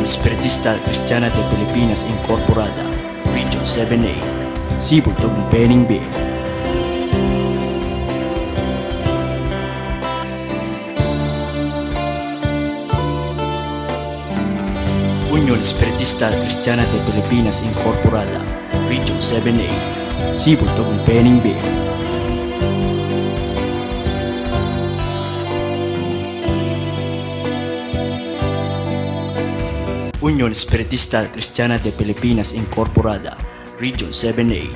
Unión Espiritista Cristiana de Pilipinas Incorporada, Region 7A, Sibol Tagumpay B. Unión Espiritista Cristiana de Pilipinas Incorporada, Region 7A, Sibol Tagumpay B. Unión Espiritista Cristiana de Pilipinas Incorporada, Region 7A,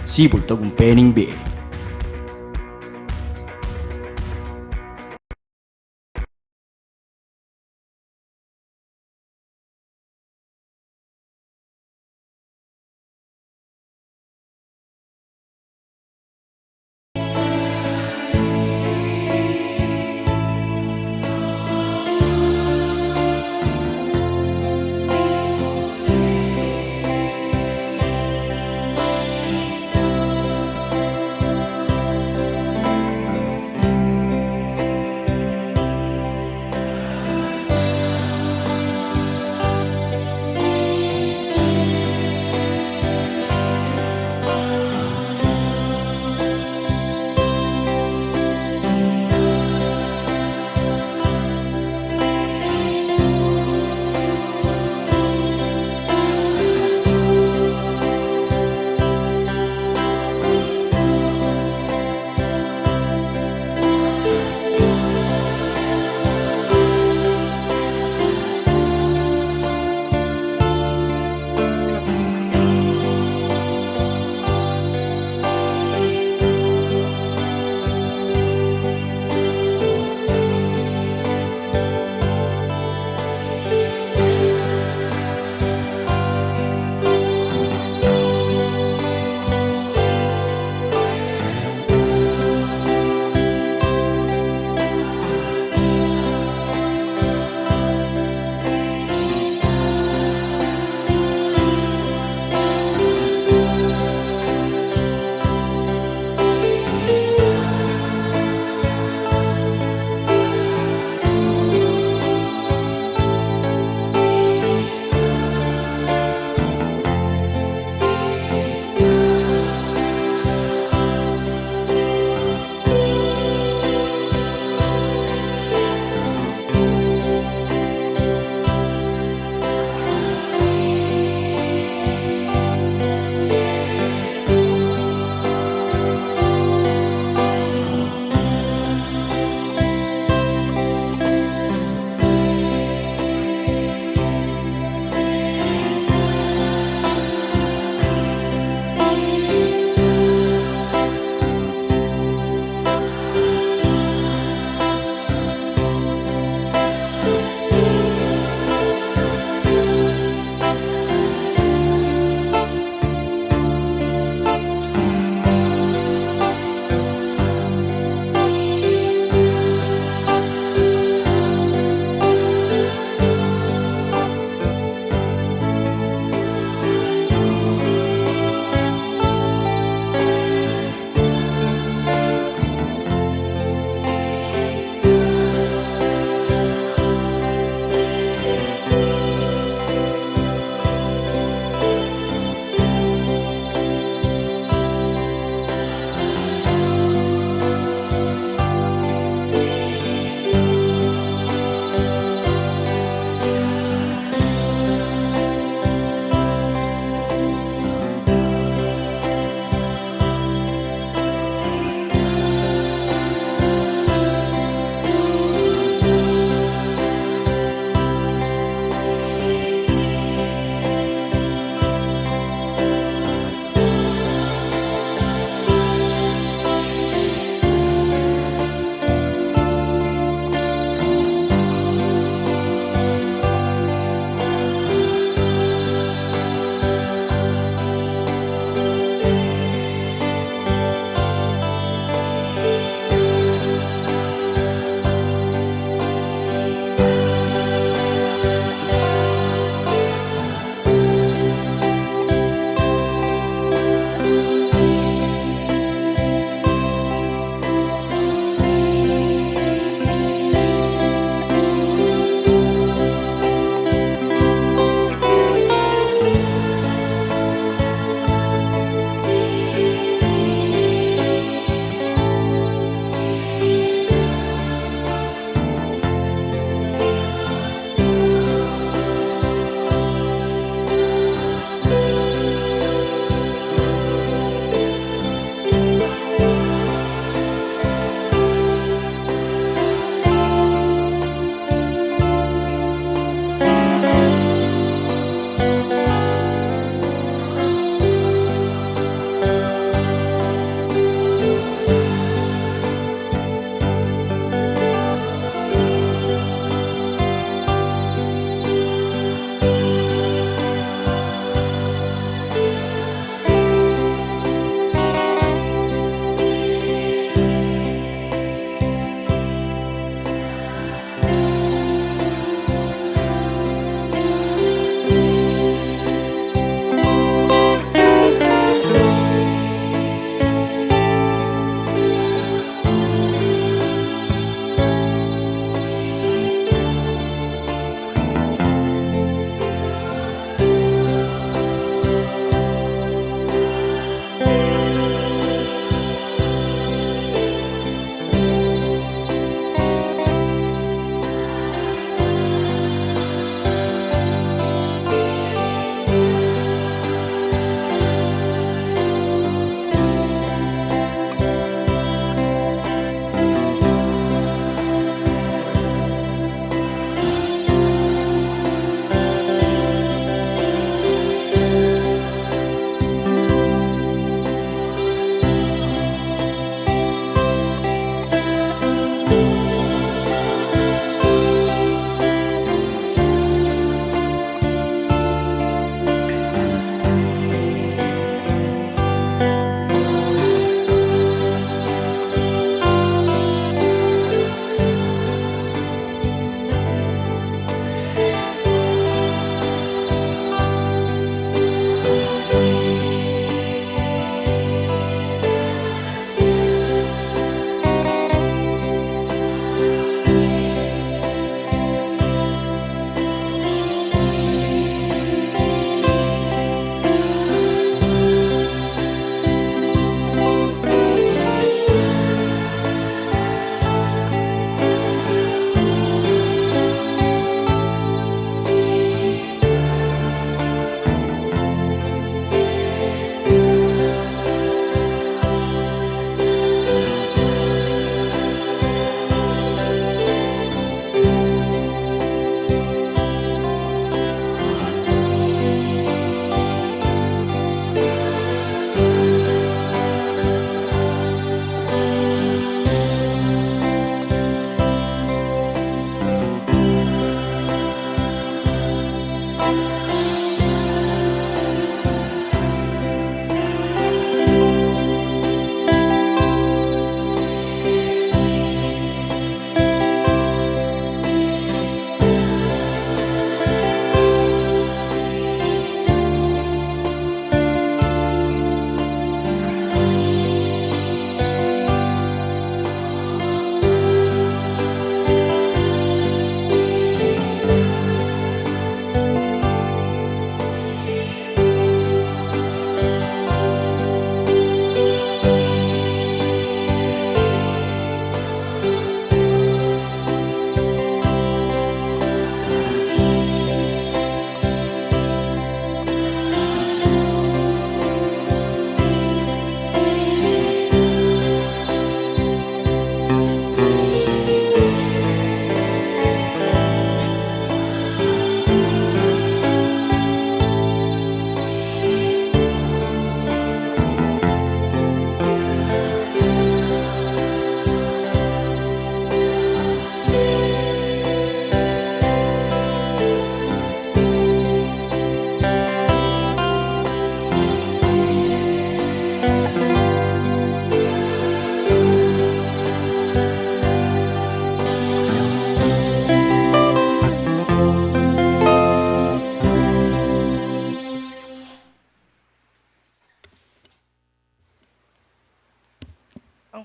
Sibol Tagumpay B.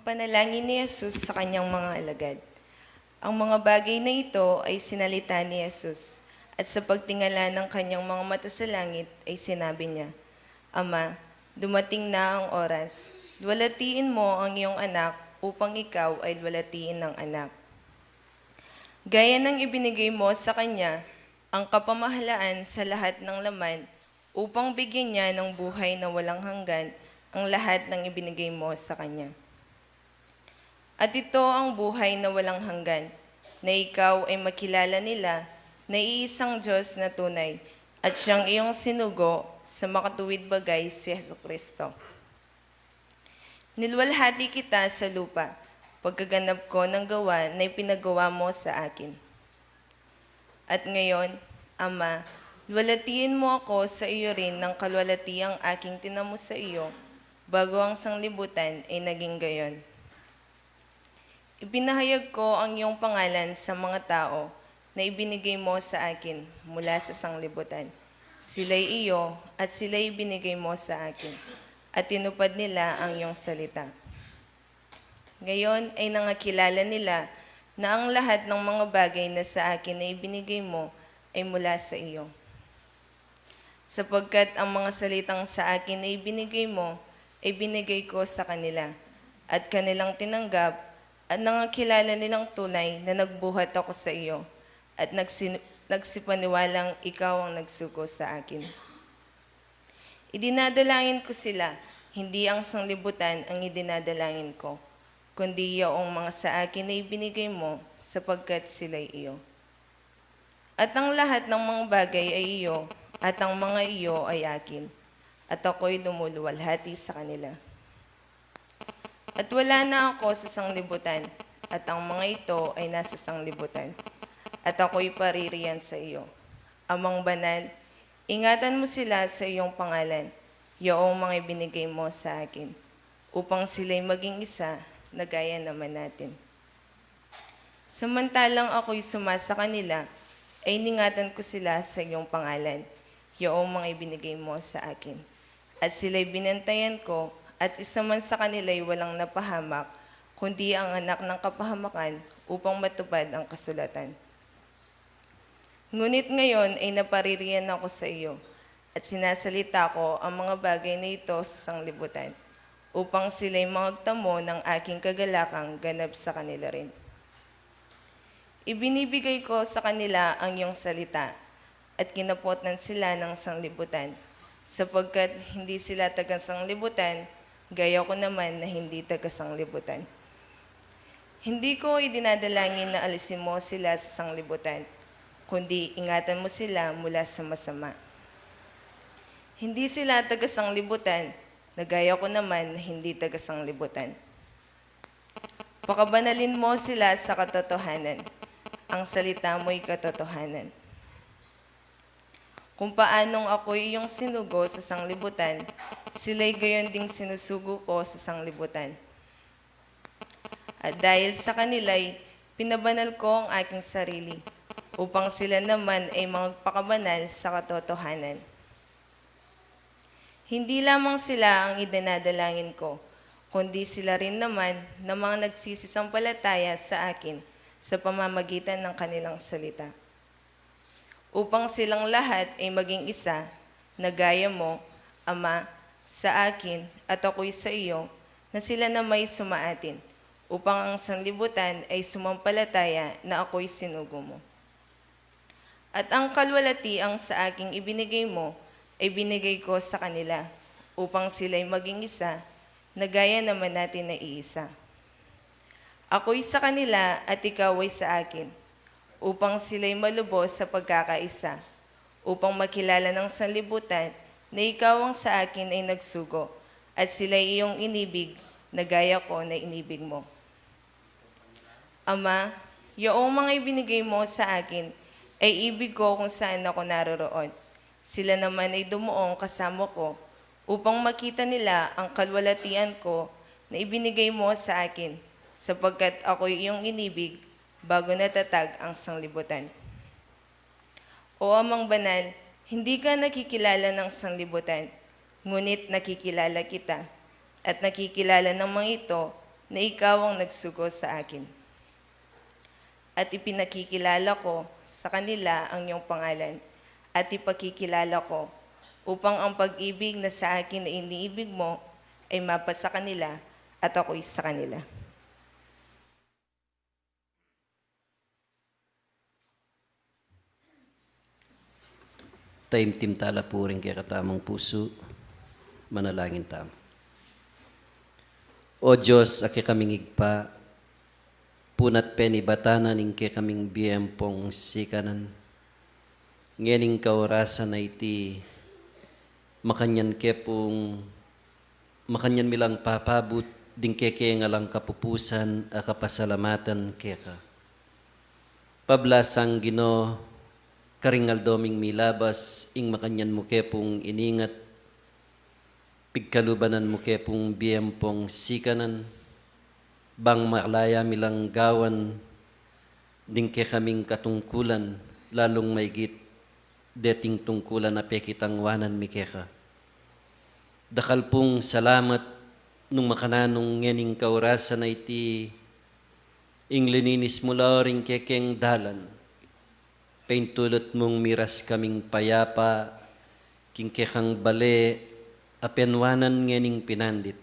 panalangin ni Jesus sa kanyang mga alagad. Ang mga bagay na ito ay sinalita ni Jesus, at sa pagtingala ng kanyang mga mata sa langit ay sinabi niya, Ama, dumating na ang oras. Luwalhatiin mo ang iyong anak upang ikaw ay luwalhatiin ng anak. Gaya ng ibinigay mo sa kanya ang kapamahalaan sa lahat ng laman upang bigyan niya ng buhay na walang hanggan ang lahat ng ibinigay mo sa kanya. At ito ang buhay na walang hanggan, na ikaw ay makilala nila na iisang Diyos na tunay at siyang iyong sinugo sa makatuwid bagay si Jesucristo. Nilwalhati kita sa lupa, pagkaganap ko ng gawa na ipinagawa mo sa akin. At ngayon, Ama, luwalhatiin mo ako sa iyo rin ng kalwalhatiang aking tinamo sa iyo, bago ang sanglibutan ay naging gayon. Ipinahayag ko ang iyong pangalan sa mga tao na ibinigay mo sa akin mula sa sanglibutan. Sila'y iyo at sila'y ibinigay mo sa akin, at tinupad nila ang iyong salita. Ngayon ay nangakilala nila na ang lahat ng mga bagay na sa akin na ibinigay mo ay mula sa iyo. Sapagkat ang mga salitang sa akin na ibinigay mo ay binigay ko sa kanila, at kanilang tinanggap, at nangakilala nilang tunay na nagbuhat ako sa iyo, at nagsipaniwalang ikaw ang nagsugo sa akin. Idinadalangin ko sila, hindi ang sanglibutan ang idinadalangin ko, kundi yaong mga sa akin na ibinigay mo, sapagkat sila'y iyo. At ang lahat ng mga bagay ay iyo, at ang mga iyo ay akin, at ako'y lumuluwalhati sa kanila. At wala na ako sa sanglibutan, at ang mga ito ay nasa sanglibutan, at ako'y paririyan sa iyo. Amang banal, ingatan mo sila sa iyong pangalan, yaong mga ibinigay mo sa akin, upang sila'y maging isa na gaya naman natin. Samantalang ako'y sumasa kanila, ay ningatan ko sila sa iyong pangalan, yaong mga ibinigay mo sa akin. At sila'y binantayan ko, at isa man sa kanila'y walang napahamak, kundi ang anak ng kapahamakan upang matupad ang kasulatan. Ngunit ngayon ay napaririyan ako sa iyo, at sinasalita ko ang mga bagay na ito sa sanglibutan, upang sila'y magtamo ng aking kagalakang ganap sa kanila rin. Ibinibigay ko sa kanila ang iyong salita, at kinapotnan sila ng sanglibutan, sapagkat hindi sila taga-sanglibutan, gaya ko naman na hindi taga-sanglibutan. Hindi ko idinadalangin na alisin mo sila sa sanglibutan, kundi ingatan mo sila mula sa masama. Hindi sila taga-sanglibutan, na gaya ko naman na hindi taga-sanglibutan. Pakabanalin mo sila sa katotohanan. Ang salita mo'y katotohanan. Kung paanong ako'y iyong sinugo sa sanglibutan, sila'y gayon ding sinusugo ko sa sanglibutan. At dahil sa kanila'y pinabanal ko ang aking sarili, upang sila naman ay magpakabanal sa katotohanan. Hindi lamang sila ang idinadalangin ko, kundi sila rin naman na mga nagsisisampalataya sa akin sa pamamagitan ng kanilang salita, upang silang lahat ay maging isa, na gaya mo, Ama, sa akin at ako'y sa iyo, na sila na may sumaatin, upang ang sanlibutan ay sumampalataya na ako'y sinugo mo. At ang kalwalhati ang sa aking ibinigay mo, ay binigay ko sa kanila, upang sila'y maging isa, na gaya naman natin na iisa. Ako'y sa kanila at ikaw ay sa akin, upang sila'y malubos sa pagkakaisa, upang makilala ng sanlibutan na ikaw ang sa akin ay nagsugo, at sila'y iyong inibig na gaya ko na inibig mo. Ama, yaong mga ibinigay mo sa akin ay ibig ko kung saan ako naroroon. Sila naman ay dumuong kasama ko, upang makita nila ang kalwalhatian ko na ibinigay mo sa akin, sapagkat ako'y iyong inibig bago natatag ang sanglibutan. O Amang Banal, hindi ka nakikilala ng sanglibutan, ngunit nakikilala kita, at nakikilala ng mga ito na ikaw ang nagsugo sa akin. At ipinakikilala ko sa kanila ang iyong pangalan at ipakikilala ko upang ang pag-ibig na sa akin na iniibig mo ay mapa sa kanila at ako'y sa kanila. Taimtim tala puring kay katamang puso, manalangin tam. O Diyos, aki kaming igpa, punat penibatanan ing kay kaming biyempong sikanan. Ngening kaurasan na iti, makanyan makanyan milang papabut, ding keke nga lang kapupusan, a kapasalamatan keka. Pablasang Gino, karingal doming milabas, ing makanyan mo kepong iningat, pigkalubanan mo kepong biyempong sikanan, bang maklaya milang gawan, ding ke kaming katungkulan, lalong maigit, deting tungkulan na pekitang wanan mi keka. Dakal pong salamat nung makananong ngening kaurasan na iti, ing lininis mula ring kekeng dalan, paintulot mong miras kaming payapa, kingkekang bale, apenwanan ngening pinandit.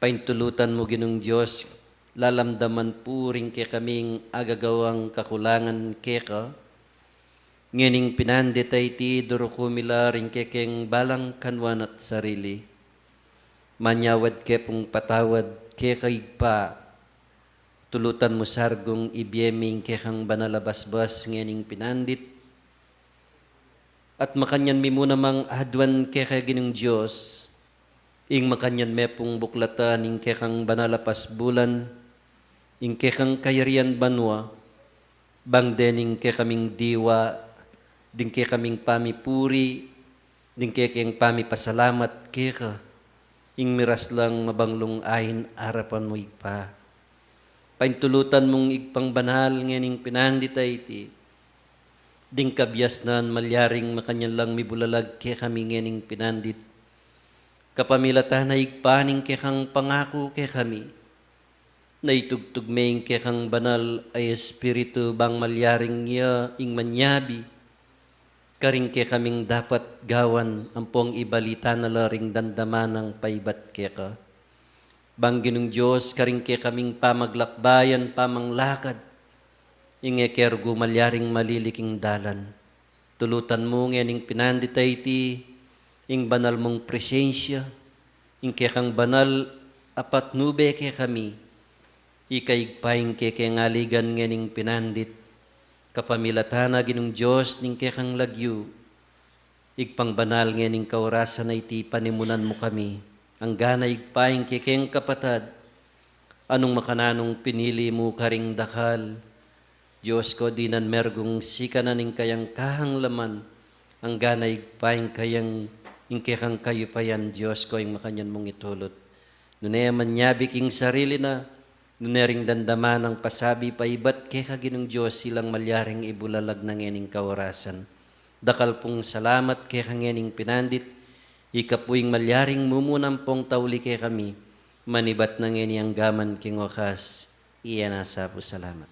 Paintulutan mo ginong Diyos, lalamdaman puring ke kaming agagawang kakulangan keka, ngening pinandit ay ti durukumila ring kekeng balang kanwan at sarili. Manyawad ke pong patawad kekaigpa, tulutan mo sargong ibiyeming kekang banalabasbas ngening pinandit. At makanyan mi mo namang adwan keka ginong Diyos, ing makanyan me pong buklatan ing kekang banalapas bulan, ing kekang kayarian banwa, bang dening kekaming diwa, ding kekaming pamipuri, ding kekeng pamipasalamat keka, ing miras lang mabanglong ahin arapan mo igpa. Paintulutan mong igpang banal ngening pinandita iti, ding kabyas nan malyaring makanyan lang mibulalag ke kami ngening pinandit, kapamilatan na igpaning ke kang pangako ke kami, na itugtugmeng ke kang banal ay espiritu bang malyaring niya ing manyabi, karing ke kaming dapat gawan ampong ibalita na laring dandaman ng paibat ke ka. Bang ginong Diyos, karing ke kaming pamaglakbayan, pamanglakad, ingeker gumalyaring maliliking dalan. Tulutan mo ngening pinandita iti, ing banal mong presensya, ing kekang banal apat nube ke kami, ikaigpaing keke ngaligan ngening pinandit, kapamilatana ginong Diyos ning kekang lagyu, igpang banal ngening kaurasan na iti panimunan mo kami, ang gana igpaing kekeng kapatad, anong makananong pinili mo karing dakal, Diyos ko dinan mergong sikananing kayang kahang laman, ang gana igpaing kayang ingkekang kayo pa yan, Diyos ko, yung makanyan mong itulot. Nunaya manyabik ing sarili na, nunaring dandama ng pasabi pa iba't keka ginong Diyos silang malyaring ibulalag ng ngening kaurasan. Dakal pong salamat keka ngening pinandit, ikapuing malyaring mumunampong tauli ke kami, manibat ng ngeniyang gaman king wakas, iyan asa po salamat.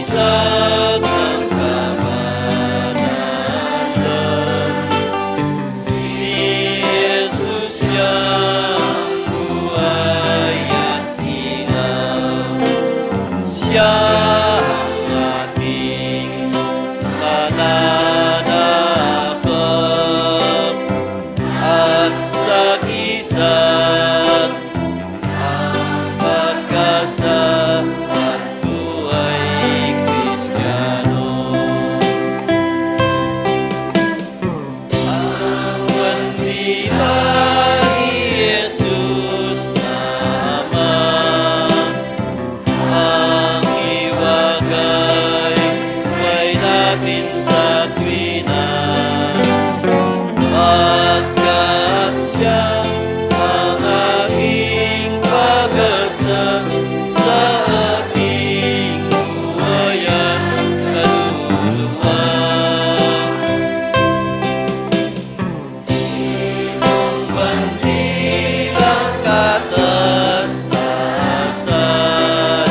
sagisag ng kabanalan. Si Jesus siyang buhay at ilaw. Siya ang ating mananakop at sagisag ang pagkasa at buhay Kristiyano. Ang bandila ni Jesus na Ama, ang iwagay may natin sa tuwina, pagkat siya ang aking pag-asa sa ating buhay at kaluluwa. Ang bandilang katas-taasan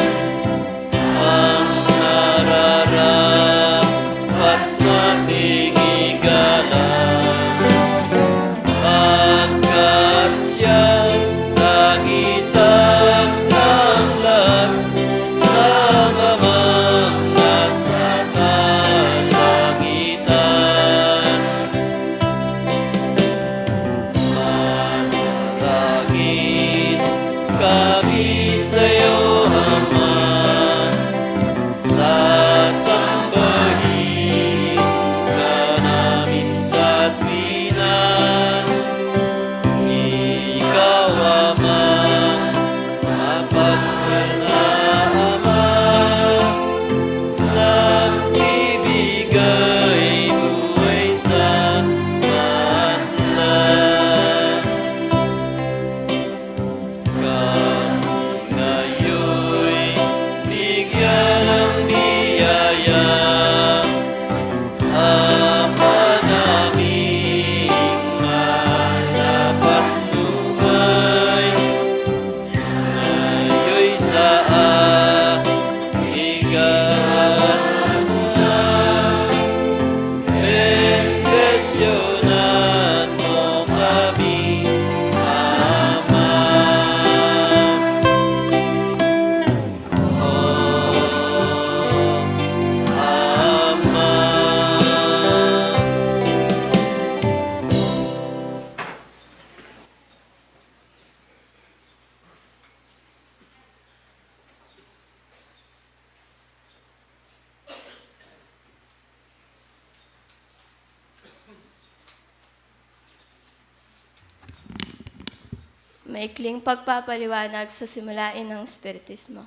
ang nararapat nating igalang, pagkat siyang sagisag ng lahat ng amang nasa kalangitan. Manalangin kami sa'yo, Ama, sasambahin ka namin sa tuwina. Ikaw, Amang mapagmahal na Ama, nagbibigay buhay sa madlan. Kami ngayon'y bigyan ng biyaya, Ama naming malapat luhay, ngayon'y sa higaan na bendisyonan mo kami, Ama. Maikling pagpapaliwanag sa simulain ng Espiritismo.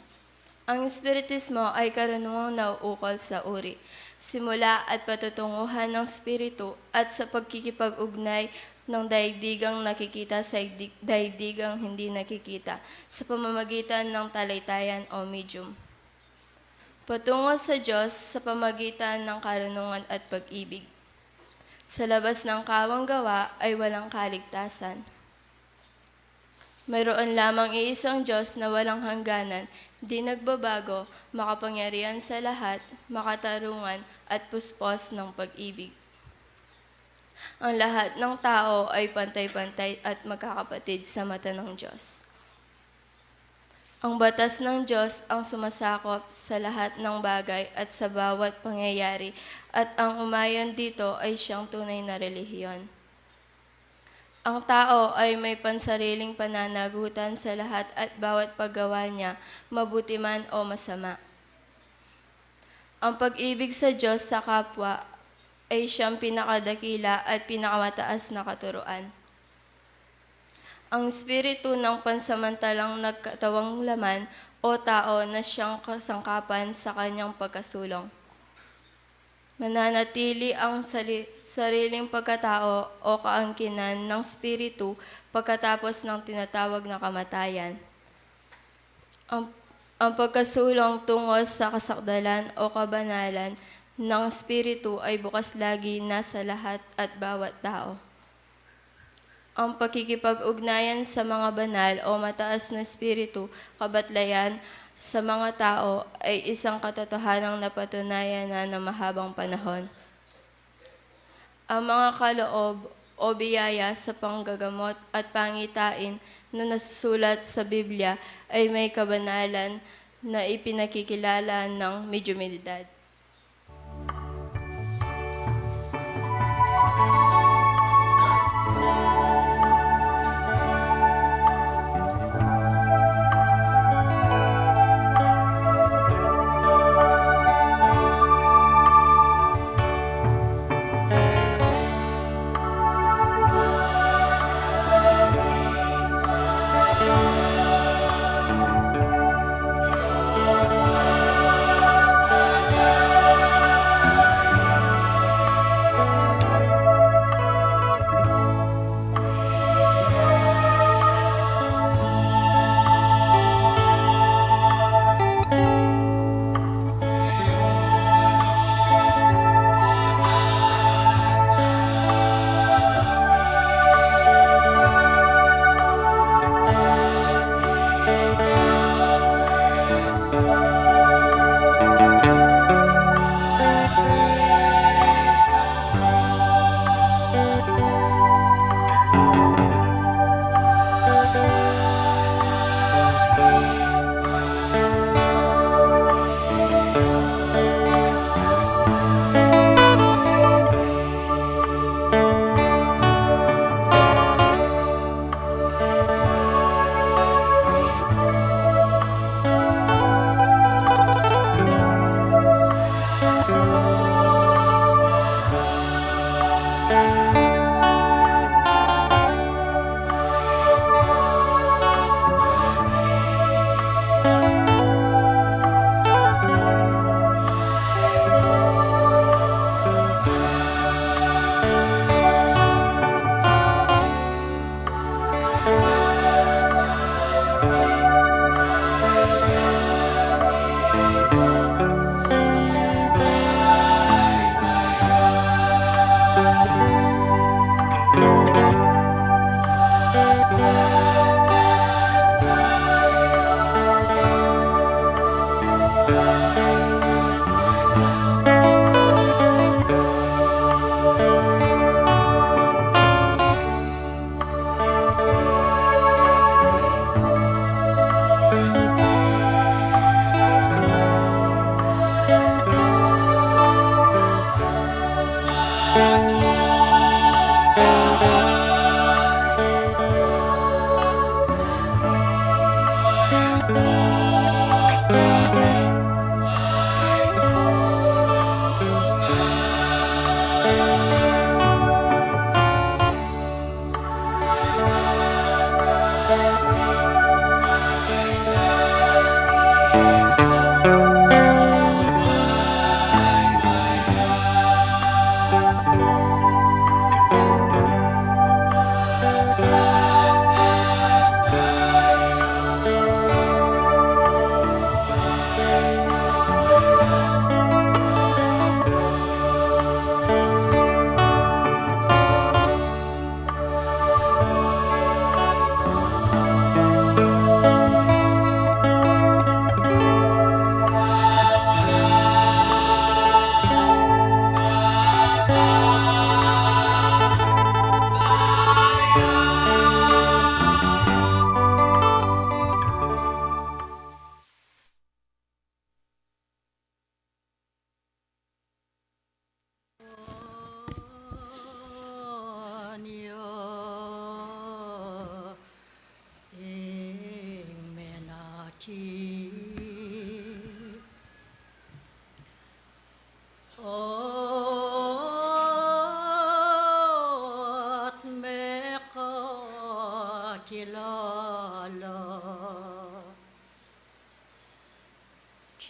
Ang Espiritismo ay karunungang nauukol sa uri, simula at patutunguhan ng Espiritu at sa pagkikipag-ugnay ng daigdigang nakikita sa daigdigang hindi nakikita sa pamamagitan ng talaytayan o medium. Patungo sa Diyos sa pamamagitan ng karunungan at pag-ibig. Sa labas ng kawang gawa ay walang kaligtasan. Mayroon lamang iisang Diyos na walang hangganan, di nagbabago, makapangyarihan sa lahat, makatarungan at puspos ng pag-ibig. Ang lahat ng tao ay pantay-pantay at magkakapatid sa mata ng Diyos. Ang batas ng Diyos ang sumasakop sa lahat ng bagay at sa bawat pangyayari, at ang umayon dito ay siyang tunay na relihiyon. Ang tao ay may pansariling pananagutan sa lahat at bawat paggawa niya, mabuti man o masama. Ang pag-ibig sa Diyos sa kapwa ay siyang pinakadakila at pinakamataas na katuruan. Ang espiritu ng pansamantalang nagkatawang laman o tao na siyang kasangkapan sa kanyang pagkasulong. Mananatili ang sariling pagkatao o kaangkinan ng espiritu pagkatapos ng tinatawag na kamatayan. Ang pagkasulong tungo sa kasakdalan o kabanalan ng espiritu ay bukas lagi nasa lahat at bawat tao. Ang pakikipag-ugnayan sa mga banal o mataas na espiritu, kabatlayan, sa mga tao ay isang katotohanang napatunayan na ng mahabang panahon. Ang mga kaloob o biyaya sa panggagamot at pangitain na nasusulat sa Biblia ay may kabanalan na ipinakikilala ng medyumidad.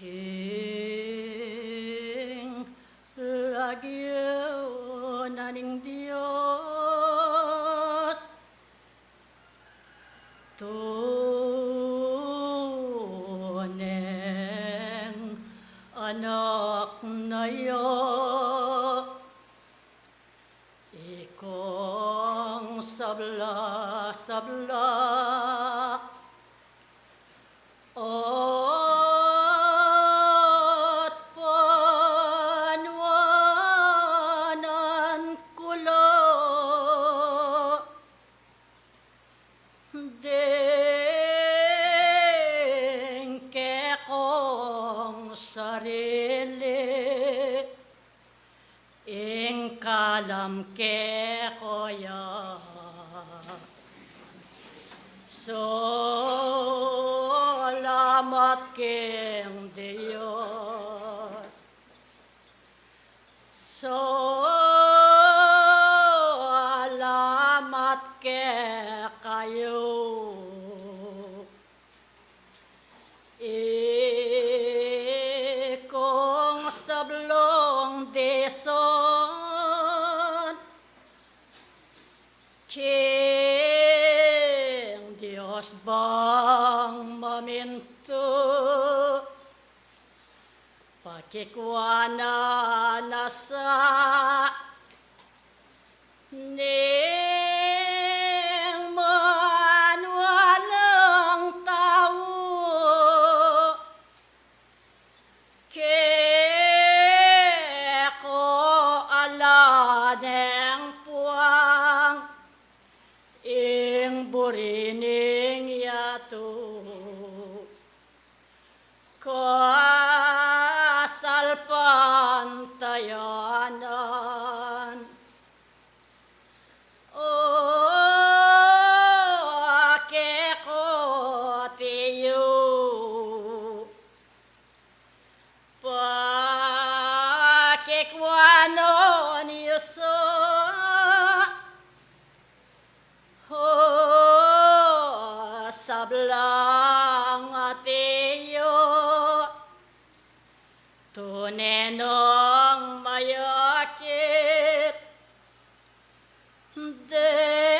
King lagyo naning Diyos tuneng anak na yo ikong sabla-sabla oh sarili, ingkalam ke koya. Salamat king Diyos. Salamat ke kayo. Ikong sablong deson, King Diyos bang maminto, pakikwana nasa ning manwalang tao, ko ala neng puang ing burining yato, kasalpan tayanan. Ake ko tiyo, pakikwanon yuso, sablang atiyo, tunenong mayakit, dating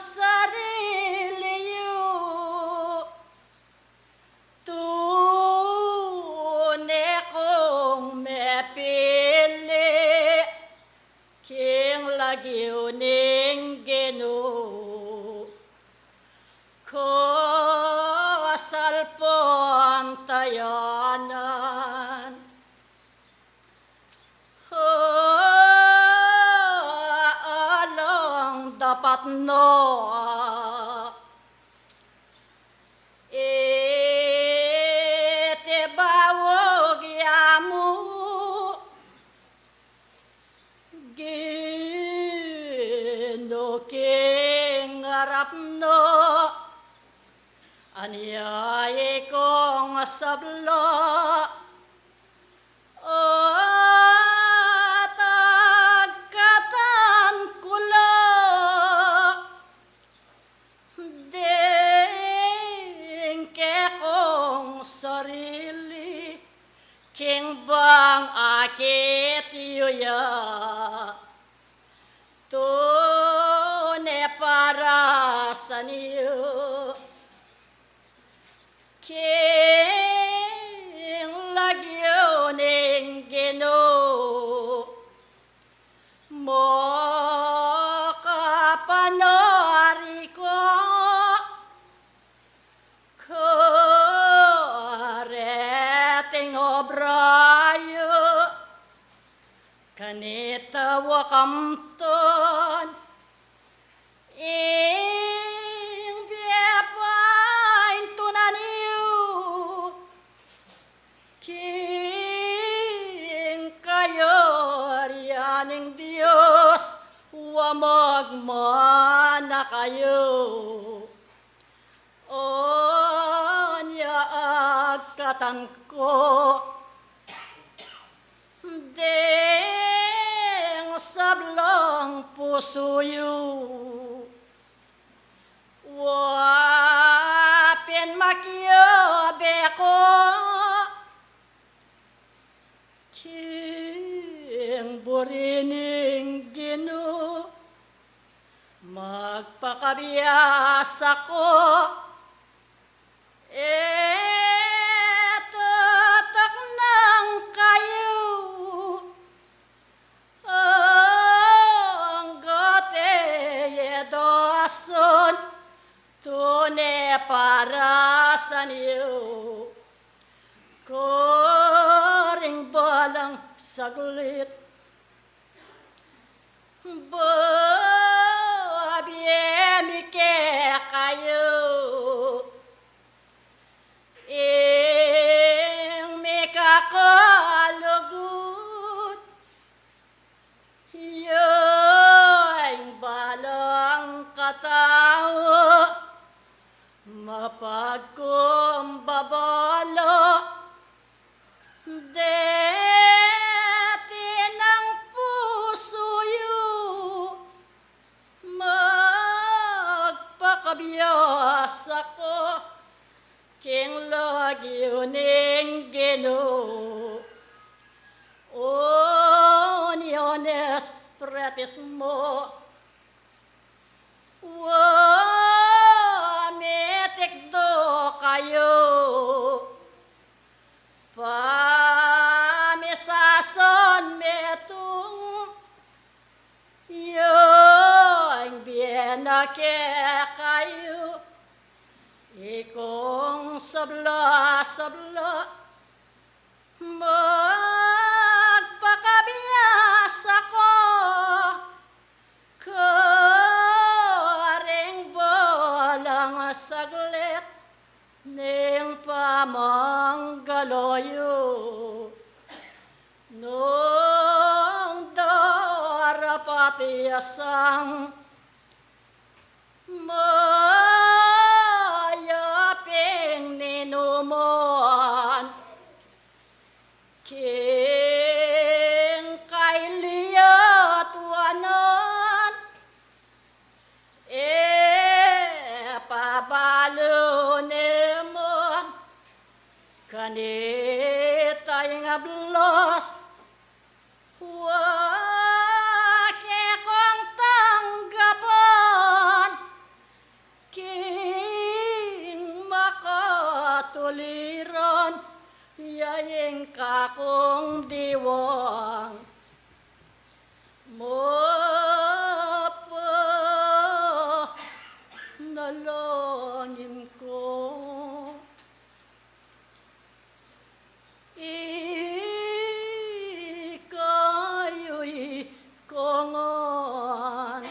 sariliyo, tune kong mepili, king lagyo ning Ginoo, kasalpon tayanan. Along dapat no, itibawag yamu, ginuking harap no, anyay kong sabla, agkatan kula, dingke kong sarili, king bang akit yuya, tune para sa niyo, king lagyo ning Ginoo, makapanori ko, kareting obrayo, kanita wakamton, ing biyapain tunaniyo, king kayo riyaning Diyos, wamagmana kayo. Onya agkatan ko, deng sablong pusuyo, wapin makyo beko, king burining Ginoo, magpakabiyasa ko, etotak ng kayo, ang gote yedoson, tune para sa niyo, koring balang saglit, babiemi ke kayo, kalugut. Yung balang katao, mapagkumbabalo, deti ng puso yu, magpakabiyas ako, king lagyo ning Ginoo. Uniones pretis mo, wamitik do kayo, pamisason metong, yung bienake kayo, ikong sabla-sabla, magpakabiyas ako, karing balang saglit, ning pamanggaloyo. Nung darapatiyasang mayaping ninuman, king kailiyat wanan, pabalo nemon, kanitay nga blos, wake kong tanggapan, king makatuliran, yaing kakong diwang. Mapa nalangin ko, ikayo'y kongon,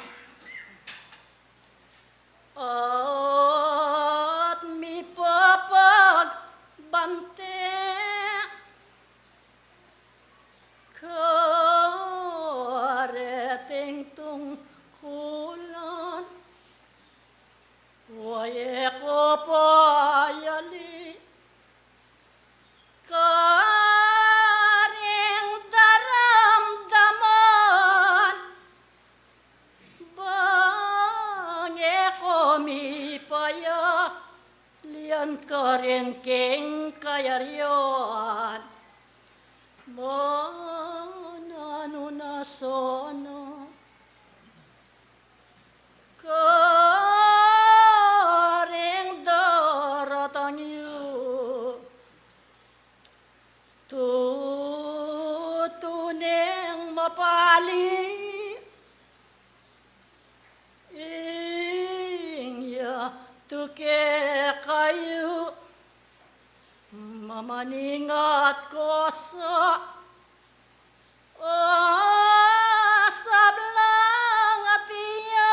at mipapagbante, kareting tungkulan, waye ko payali, karing daramdaman, bange ko mipaya, lian karin king kayaryon, manano na sono, karing daratang yu, tutuneng mapali, ingya tuke kayu, mamaningat ko sa sablang atiya,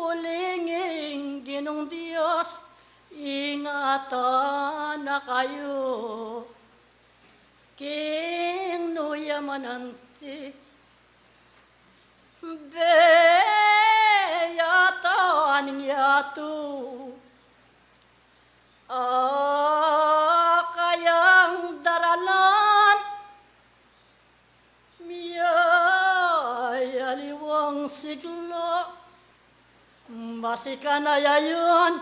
ulinging Ginong Diyos, ingatan na kayo, king nuyamananti, beyatan yatu, kayang daralan, miyayaliwang siglo, masikan na yayon,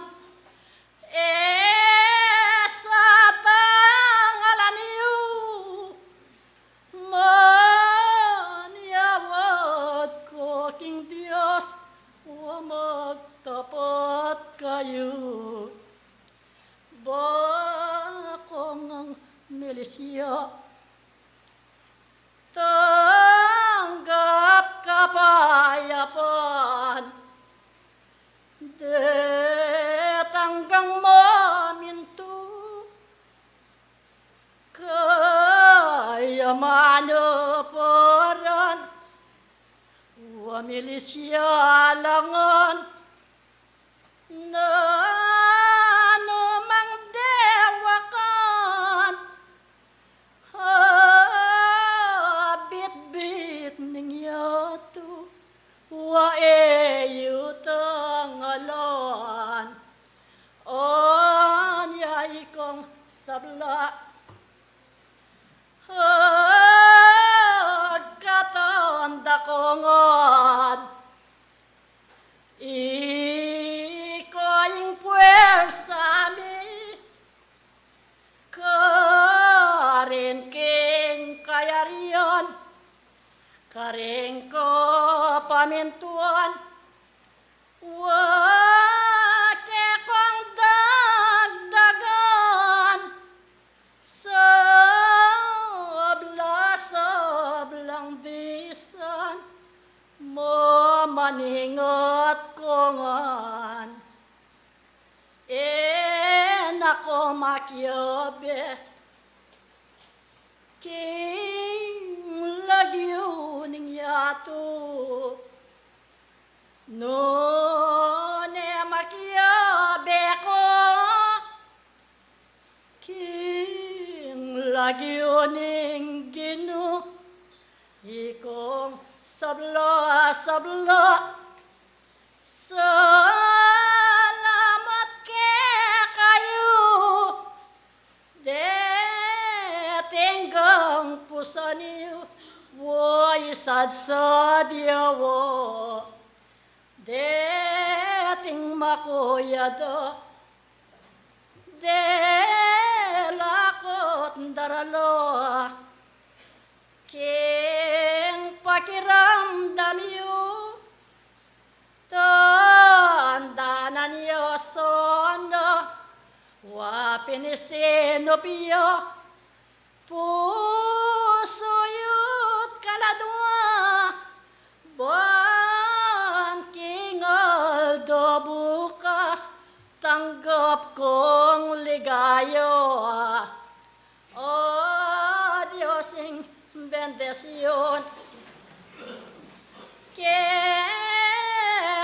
sa tangalan niyo, maniyawat ko king Diyos, wa magtapat kayo. Bakong ang milisya, tanggap kapayapan, detanggang maminto, kaya manoporan, wa milisya langan, na anumang dewa ka, sabla katanda ko ngon iko'y puwersa mi karin king kayarian karing ko pamintuan wake kong dagdagan sablang bisan mo maningot ko ngan nako makyabe king lagyuning yato no ne makyabe ko king lagyuning gino ikong sabla salamat ke kayo de tenggang pusaniyo wo isad yawo de ting makoyado de lakot daralo king pakiramdam yu tandanan yo sono wapinisino piyo puso yut kaladwa banking aldo bukas tanggap kong ligayo oh Diyosing bendesyon ke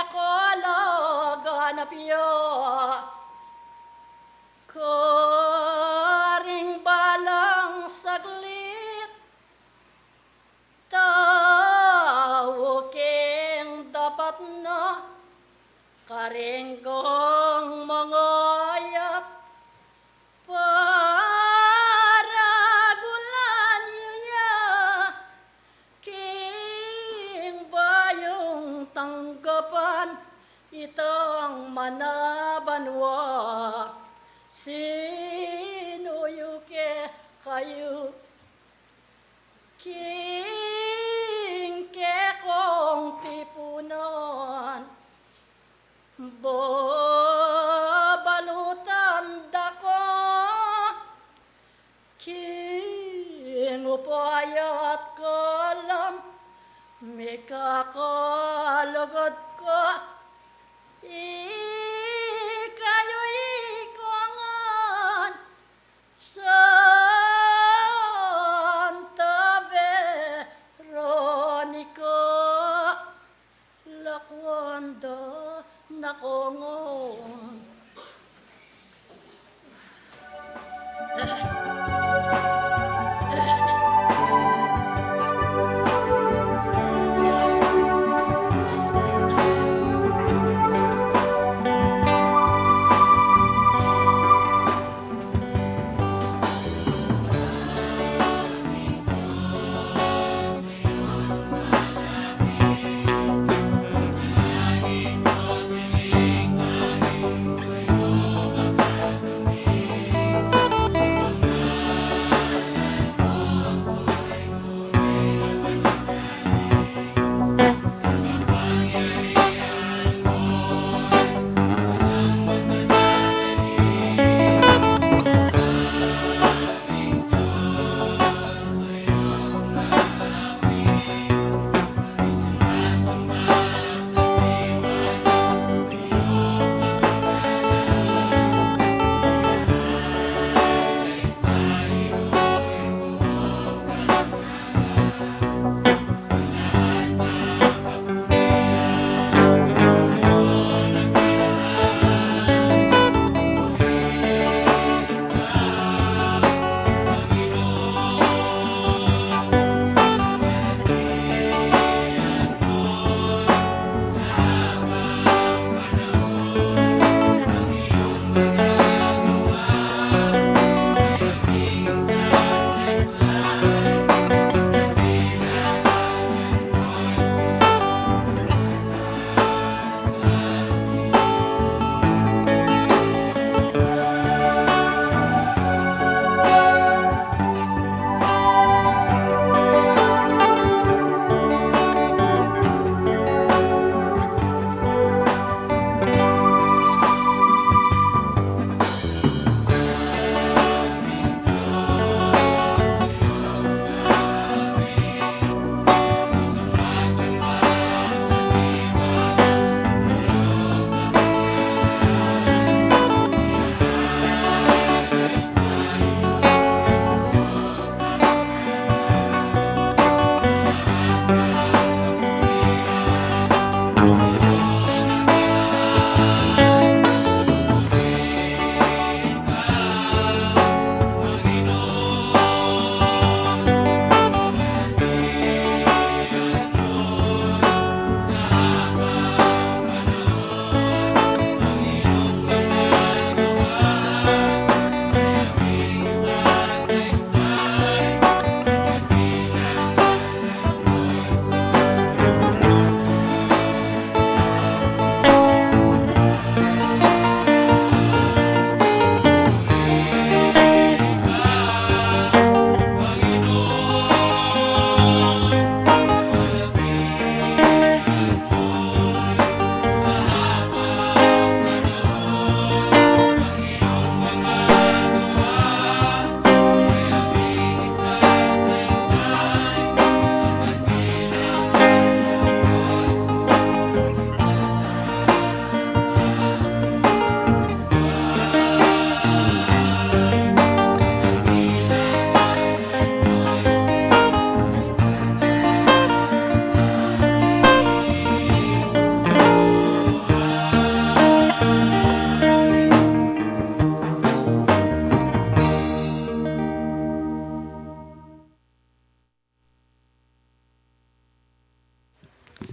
kologanap yo karing balang saglit tao king dapat na karing gong mangayap para gulan yuya king bayong tanggapan itong manabanwa sino yuke kayo king ke kong tipunan babalutan dako king upayat kalam mikakalagad ko ikayo ikongan Santa Veronica lakwanda nakongon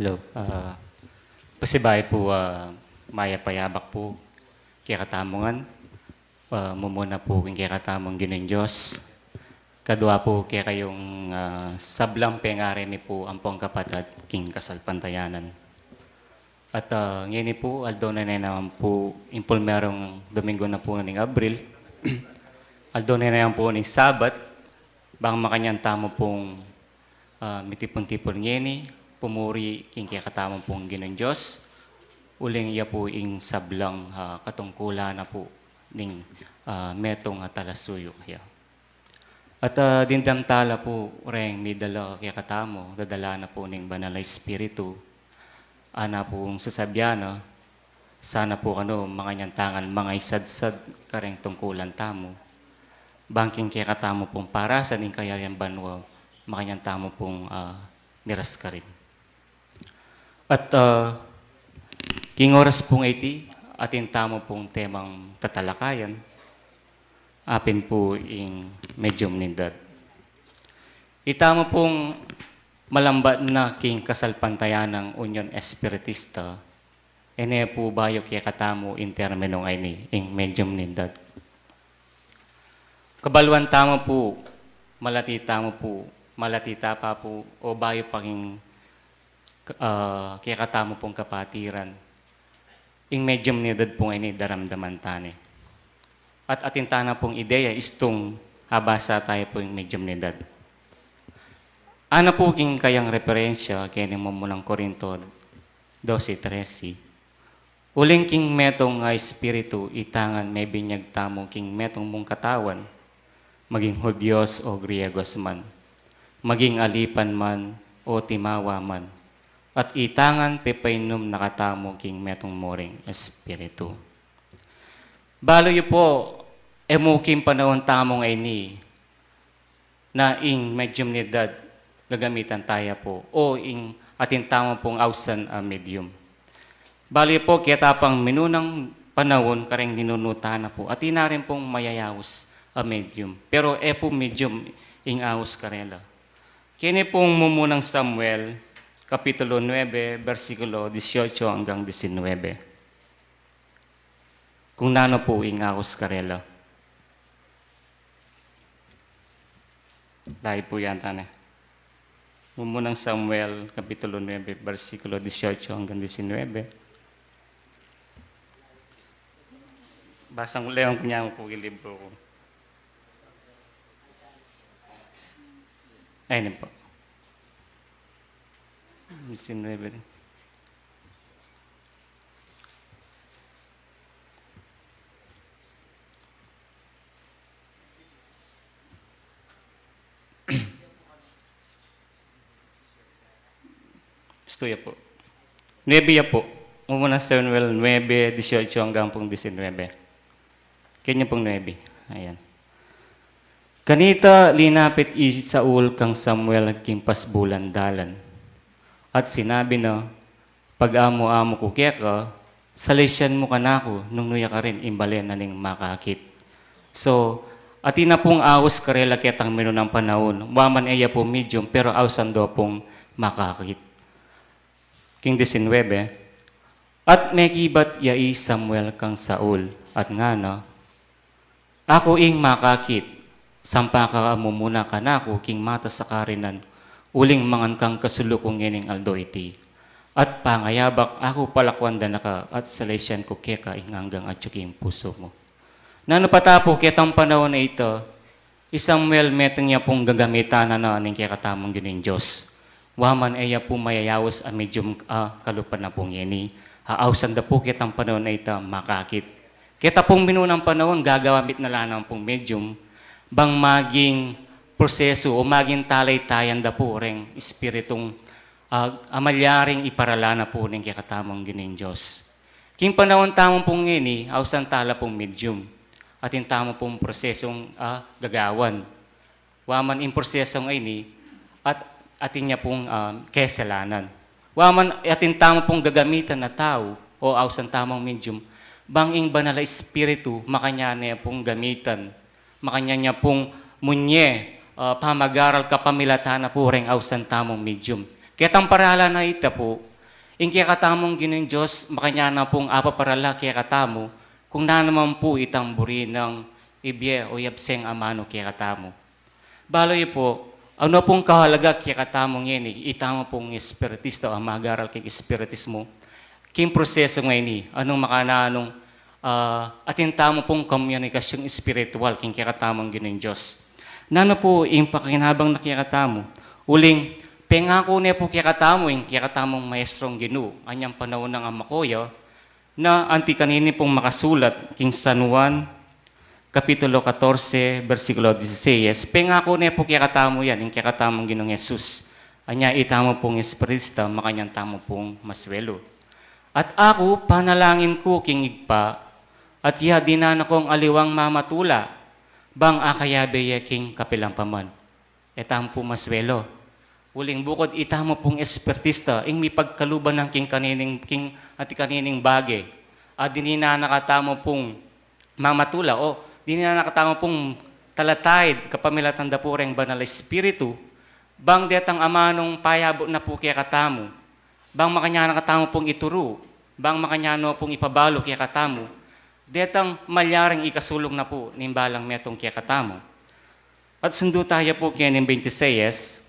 Hello. Pasibay po, maya payabak po, kaya katamongan. Mumuna po kung kaya katamong ginin Diyos. Kadua po kaya kayong sablang pengaremi po ang pong kapatid king kasalpantayanan. At ngayon po, aldo na naman po, impul merong Domingo na po ng Abril. Aldo na naman po ng Sabat, bang makanyang tamo pong mitipon-tipon ngeni, pumuri king kaya katamong pong ginong Diyos. Uling iya po ing sablang katungkula na po ning metong talasuyo. Yeah. At dindamtala po reng may dala kaya katamo, dadala na po ning banal na espiritu. Ana pong sasabyana, sana po mga nyantangan, mga isadsad kareng tungkulan tamo. Bangking kaya katamo pong para sa ning kayarian banwa, makanyantamo pong miras ka rin. At king oras pong 80, atin tamo pong temang tatalakayan, apin po ing medium nindad. Itamo pong malambat na king kasalpantayan ng Union Espiritista, ene po bayo kaya katamo in terminong ay ni ing medium nindad. Kabaluan tamo po, malatita pa po, o bayo pang kaya katamo pong kapatiran. Ing medium nindad pong ay ni daramdaman tani. At atintana pong ideya istong abasa tayo po yung medium nindad. Ano po king kayang referensya kaya ni Mamunang Korinto 12:13. Uling king metong espiritu itangan may binyag tamong king metong mong katawan, maging Hudyos o Griegos man, maging alipan man o timawa man, at itangan pepainom nakatamo king metong moring espiritu. Balo yu po, emukim panahon tamong ay ni, na ing medium nidad, gagamitan tayo po, o ing atin tamang pong ausan medium. Balo yu po, kaya tapang minunang panahon, kareng ninunuta na po, at ina rin pong mayayawos medium. Pero po medium, ing awos karela. Kini pong mumunang Samuel, Kapitulo 9, versikulo 18 hanggang 19. Kung nano po ingawos karela. Dahil po yan, tane. Mumunang Samuel, Kapitulo 9, versikulo 18 hanggang 19. Basang uleong kunyang po yung libro ko. Ayun po. 19 rin. Gusto ya po. 9 ya po. Muna Samuel 9, 18 hanggang pong 19. Kanya pong 9. Ayan. Kanita linapit Saul kang Samuel kimpas bulan dalan. At sinabi na, pag-amo-amo ko kaya ka, salisyan mo ka na ako, nung nuya ka rin, imbalen na ning makakit. So, atina pong awos karela ketang mino ng panahon, waman eya po medium, pero awsan do pong makakit. King 19, at may kibat yai Samuel kang Saul, at nga na, ako ing makakit, sampa ka mumuna ka na ako, king mata sa karinan, uling mangan kang kasulukong ngening aldo iti. At pangayabak, ako palakwanda na ka, at salasyan ko keka inganggang at yung puso mo. Nano patapo, ketang panahon na ito, Samuel metong niya pong gagamitan na ng kekatamong ginin Diyos. Waman eya po mayayawos a medium kalupan na pong yeni. Haawsan da po ketang panahon na ito makakit. Kita pong minunang panahon, gagawamit na lang pong medium, bang maging proseso o maging talay-tayan da po ring espiritong amalyaring iparalana po ng kakatamang ginin Diyos. King panahon tamang pong ngini, awsan tala pong medium. At yung tamang pong prosesong gagawan. Waman in prosesong ini, at atin niya pong kesalanan. Waman atin tamang pong gagamitan na tao o awsan tamang medium, bang ing banal na espiritu, makanya niya pong gamitan, makanya niya pong munye, pamagaral kapamilatan na po ring awsan tamang medium. Kaya tang parala na ito po, In kaya katamong ginoong Diyos, makanya na pong apaparala kaya katamo, kung na naman po itang buri ng ibye o yapseng amano kaya katamo. Baloy po, ano pong kahalaga kaya katamong yan, itama pong espiritista o mag-aral kay espiritismo, king proseso ngayon, anong makananong atin tamo pong komunikasyong espiritual king kaya katamong ginoong Diyos. Nano po, yung pakinabang na kaya katamo, uling, pengako niya po kaya katamo, yung kaya katamong maestrong ginu, anyang panahon ng amakoya, na anti kanini pong makasulat, king San Juan, Kapitulo 14, versikulo 16, pengako niya po kaya katamo yan, yung kaya katamong ginong Jesus. Anya itamo pong espiritista, makanyang tamo pong maswelo. At ako, panalangin ko king igpa, at iya dinana kong aliwang mamatula, bang akayabe king kapilang paman. Etamo po maswelo. Uling bukod itamo pong espiritista, ing may pagkaluban ng king kanining bagay. At dinina nakatamo pong mamatula, o dinina nakatamo pong talatayid, kapamilatan da po rin banal espiritu, bang detang amanong payabo na po kaya katamo, bang makanya nakatamo pong ituro, bang makanyano pong ipabalo kaya katamo, detang malyaring ikasulong na po nimbalang metong kaya katamo. At sundo tayo po kaya ng 26,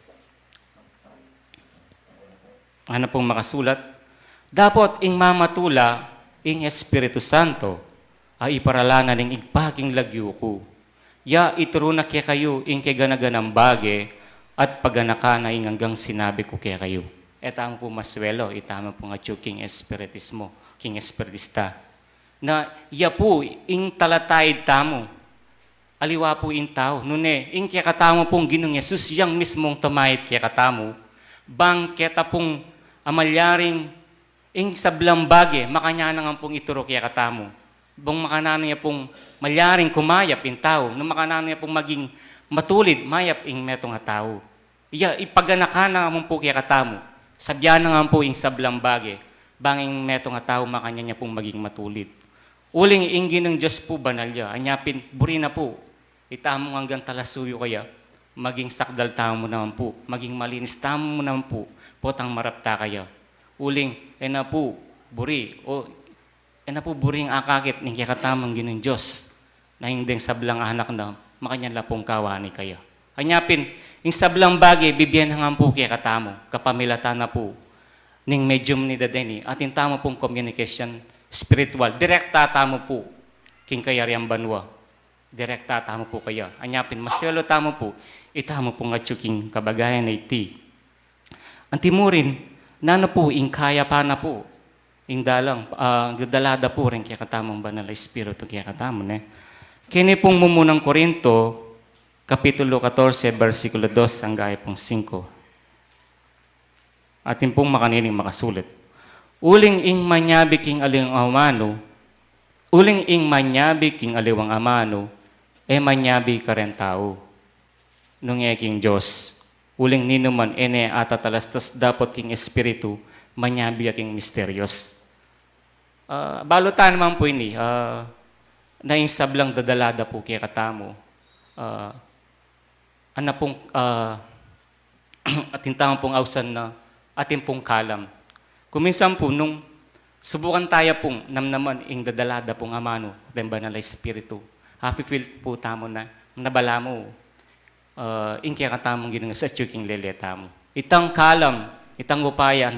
ano pong makasulat, dapat ing mamatula ing Espiritu Santo ay iparalanan ng igpaking lagyo ko. Ya ituro na kaya kayo ing kay ganaganang bagay at paganaka na ing hanggang sinabi ko kaya kayo. Eta ang po maswelo, itama po nga king espiritismo, king espiritista. Na ya po ing talatayid tamo, aliwa po ing tao. Nune, ing kaya katamo pong ginong Yesus, yang mismong tumayit kaya katamo, bang keta pong amalyaring ing sablang bagay, makanya na nga pong ituro kaya katamo. Bang makanano niya pong malyaring kumayap in tao, nung makanano niya pong maging matulid, mayap ing metong nga tao. Iya, ipaganaka na nga po kaya katamo. Sabyan na nga po ing sablang bagay, banging metong nga tao, makanya niya pong maging matulid. Uling ing ginong Diyos po banal ya, anyapin, buri na po. Itamo hanggang talasuyo kaya, maging sakdal tamo mo naman po, maging malinis tamo mo naman po, potang marapta kaya. Uling, na po, buri, o na po buring akakit ng kakatamang ginong Diyos na hindi sablang anak na makanya lapong kawani kaya. Anyapin, yung sablang bagay, bibigyan nga po kaya katamo, kapamilata na po, ning medium ni dadeni, atin tamo pong communication spiritual, direkta tamo po, king kayariang banwa, direkta tamo po kaya. Anyapin, masyalo tamo po, itamo po nga king kabagayan na iti. Antimurin, nano po, ing kaya pa na po, ing dalang, dalada po rin kaya katamang banal espiritu kaya katamang. Kini pong mumunang Korinto, Kapitulo 14, versikulo 2, hanggang pong 5. Atin pong makanining makasulit. Uling ing manyabi king aliwang amano, uling ing manyabi king aliwang amano, manyabi ka rin tao. Nung king Diyos, uling ninuman ene atatalastas dapat king espiritu, manyabi king misteryos. Balutan naman po ini, na yung sablang dadalada po kaya katamo, ano pong, atintamang pong awsan na atin pong kalam. Kuminsan po, nung subukan tayo pong namnaman yung dadalada pong amano, den banal na espiritu, happy feel po tamo na, nabala mo, yung kaya katamong ginang sa tsuking leleta mo. Itang kalam, itang upaya, ang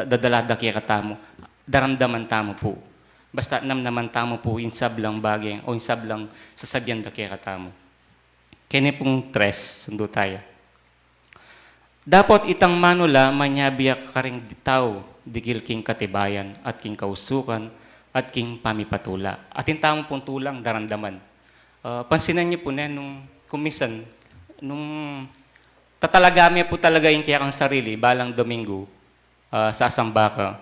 dadalada kaya katamo, daramdaman tamo po. Basta namnaman tamo po yung sablang bagay o yung sablang sasabyan da kaya katamo. Kaya pong 3, sundo tayo. Dapat itang manula manyabiyak ka rin tao, digil king katibayan at king kausukan at king pamipatula. At yung tamo pong tulang daramdaman. Pansinan niyo po na nung kumisan, nung tatalagami po talaga yung kaya kang sarili, balang Domingo, sa Sambaka.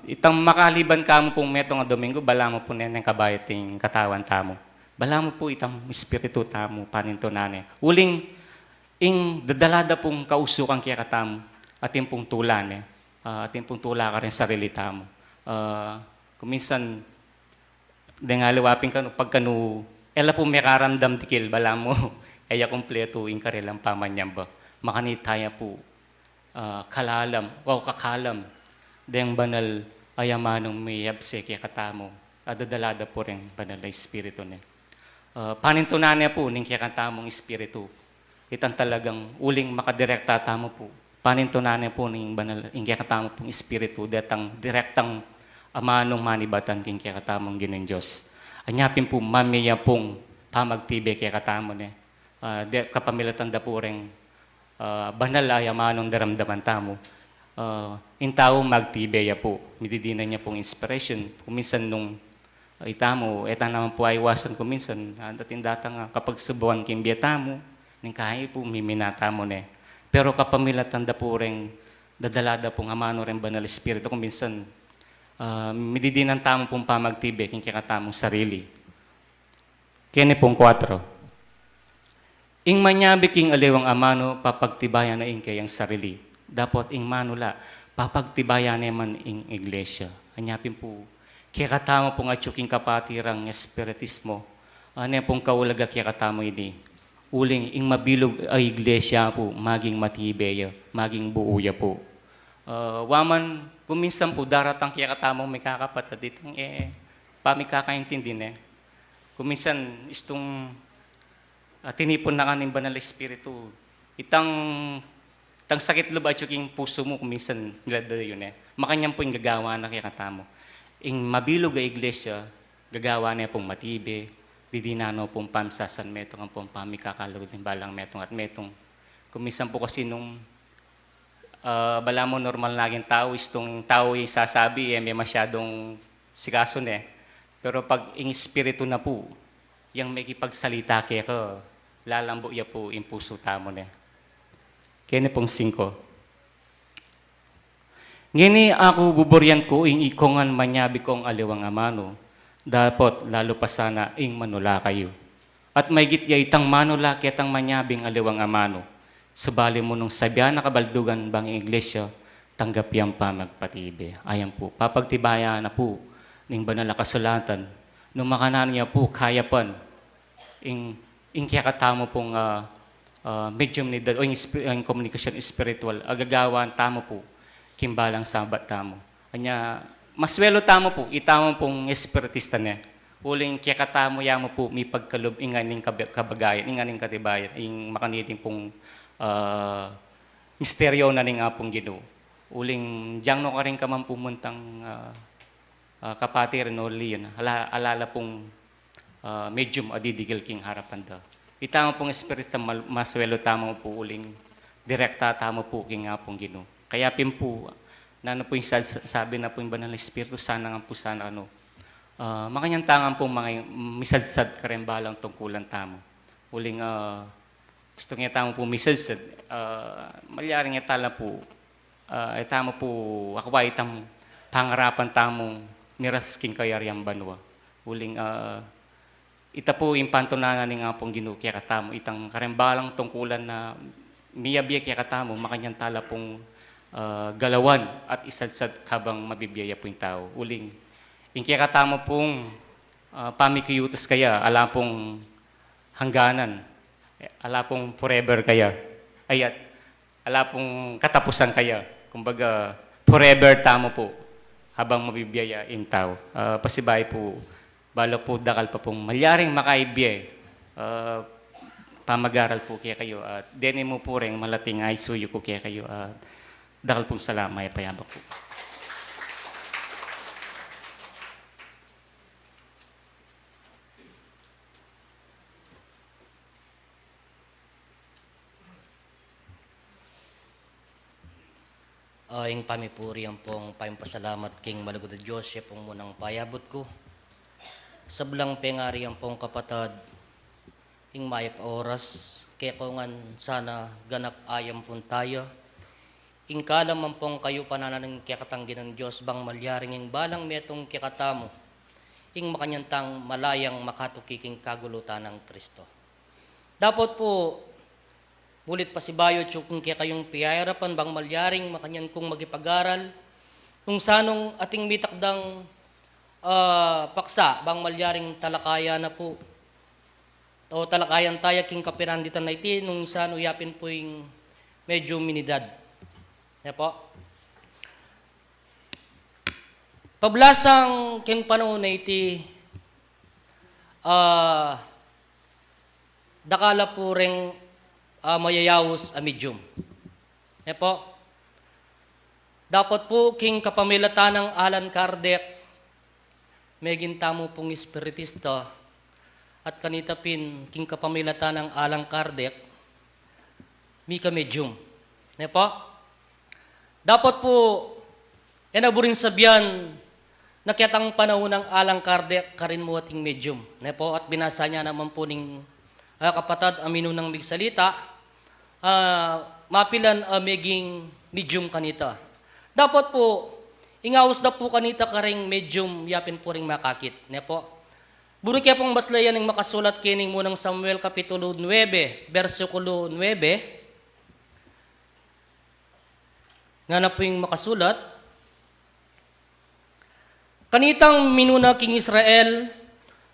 Itang makaliban ka mo pong metong Domingo, bala mo po na yung kabayat yung katawan tamo. Bala mo po itang espiritu tamo, paninto nane. Uling, ing dadalada pong kausukan kaya katamo, atin pong tulan atin pong tula ka rin sarili tamo. Kuminsan, dengaliwapin ka, pagkano, ela po may karamdam dikil, bala mo, aya kompleto ing karilang pamanyam ba. Makanitaya po, kalalam o kakalam deng banal ayamanong may yapse kaya katamo adadalada po rin banal na espiritu ne. Panintunan niya po ning kaya katamong espiritu. Itan talagang uling makadirekta tamo po. Panintunan niya po ning banal ing kaya katamo pong espiritu datang direktang amanong manibatan king kaya katamong Ginoong Diyos. Anyapin po mamaya pong pamagtibe kaya katamo ne. Kapamilatan da po rin banal ay amanong daramdaman tamo. In tao magtibeya po. Mididinan niya pong inspiration. Kuminsan nung itamo, eta naman po ay iwasan kuminsan. Dating data nga kapag subuan kimbiya tamo, ning kahay po miminata mo ne. Pero kapamilatan da po rin dadalada pong amano rin banal espiritu. Kuminsan mididinan tamo pong pamagtibe king kikatamong sarili. Kene pong 4. Ing manyabi king aliwang amano, papagtibayan na ing kayang sarili. Dapat ing manula, papagtibayan naman ing iglesia. Anyapin po, kaya katama pong atsuking kapatirang espiritismo, ano pong kaulaga kaya katama ini. Uling ing mabilog ay iglesia po, maging matibeya, maging buuya po. Waman, kuminsan po, daratang kaya katamang may kakapat, ditang pamikakaintindi. Kuminsan, istong tinipon na kanin banal espiritu. Itang sakit loob at yung puso mo, kuminsan nilada yun Makanyang po yung gagawa na kaya katamo. Ing mabilog ang iglesia, gagawa na pong matibe, didinano pong pamsasan metong ang pong pamikakalugod ng balang metong at metong. Kuminsan po kasi nung bala mo normal naging tao, istong tao yung sasabi, may masyadong sikaso Pero pag ing espiritu na po, yung may kipagsalita kaya ko, lalambo ya po yung puso tamo Kaya pong 5. Ngini ako buboryan ko ing ikongan manyabi kong aliwang amano, dapat lalo pa sana ing manula kayo. At may gitya itang manula kitang manyabing aliwang amano, subali mo nung sabya na kabaldugan bang iglesia, tanggap yang pamagpatibe. Ayan po, papagtibaya na po ning banal na kasulatan, nung makanan niya po kaya pan, ing kaya katamo pong medium ni o yung komunikasyon spiritual, agagawan tamo po, kimbalang sabat tamo. Anya, maswelo tamo po, itamo pong espiritista Uling kaya katamo yamo po, may pagkalub, inganing kabagayan, inganing katibayan, ing makaniting pong misteryo na ning apong Ginoo. Uling diyang no ka rin ka man pumuntang kapatiran o liyan, alala pong medium adidigil king harapan da. Itama pong espirita maswelo tama po uling direkta tama po king nga pong Ginoo. Kaya po na po yung sabi na po yung banal na espiritu sana nga po sana makanyang tangan pong mga misadsad karembalang tungkulan tamo. Uling gusto niya tamo po misadsad malyaring tala po tamo po akwa itang pangarapan tamong miras king kayariang banwa. Uling ita po yung pantunanan ng apong Ginoo kaya katamo, itang karembalang tungkulan na miyabiya kaya katamo, makanyang tala pong galawan at isadsad habang mabibiyaya po yung tao. Uling, yung kaya katamo pong pamikiyutos kaya, ala pong hangganan, ala pong forever kaya, ayat, ala pong katapusan kaya. Kumbaga, forever tamo po habang mabibiyaya yung tao. Pasibay po, balo po dakal pa pong malyaring makaibiyay. Pamag-aral po kaya kayo. At deni mo po rin malating ay suyo ko kaya kayo. Dakal pong salamay payabak po. Ing pamipuri ang pong pampasalamat king malugod na Diyos, siya pong munang payabot ko. Sa belang pengari ang pong kapatad, ing mayap oras, kaya ko nga sana ganap ayam pun tayo. Ing kalam ang pong kayo panananing kikatanggi ng Diyos, bang malyaring ing balang metong kikatamo, ing makanyantang malayang makatukiking kagulutan ng Kristo. Dapat po, bulit pa si Bayo kung kaya kayong piyayarapan, bang malyaring makanyan kong magipag-aral, kung sanong ating mitakdang paksa, bang malyaring talakaya na po, o talakayan tayo king kapiranditan na iti, nung saan uyapin po yung medyo minidad. Ne po. Pablasang king panahon na iti, dakala po ring mayayawos a medium. Ne po. Dapat po king kapamilatan ng Allan Kardec, may gintamo pong espiritista, at kanitapin king kapamilatan ng Allan Kardec, mika medium. Ne po? Dapat po, enaburin sabihan, nakiatang panahon ng Allan Kardec, karin mo ating medium. Ne po? At binasa niya naman po ning kapatad amino ng migsalita, mapilan meging medium kanita. Dapat po, ingawas na po kanita karing medium, yapin po ring makakit. Ne po? Buro kaya pong baslayan ng makasulat kining munang Samuel Kapitulo 9, versikulo 9, nga na po yung makasulat, kanitang minuna king Israel,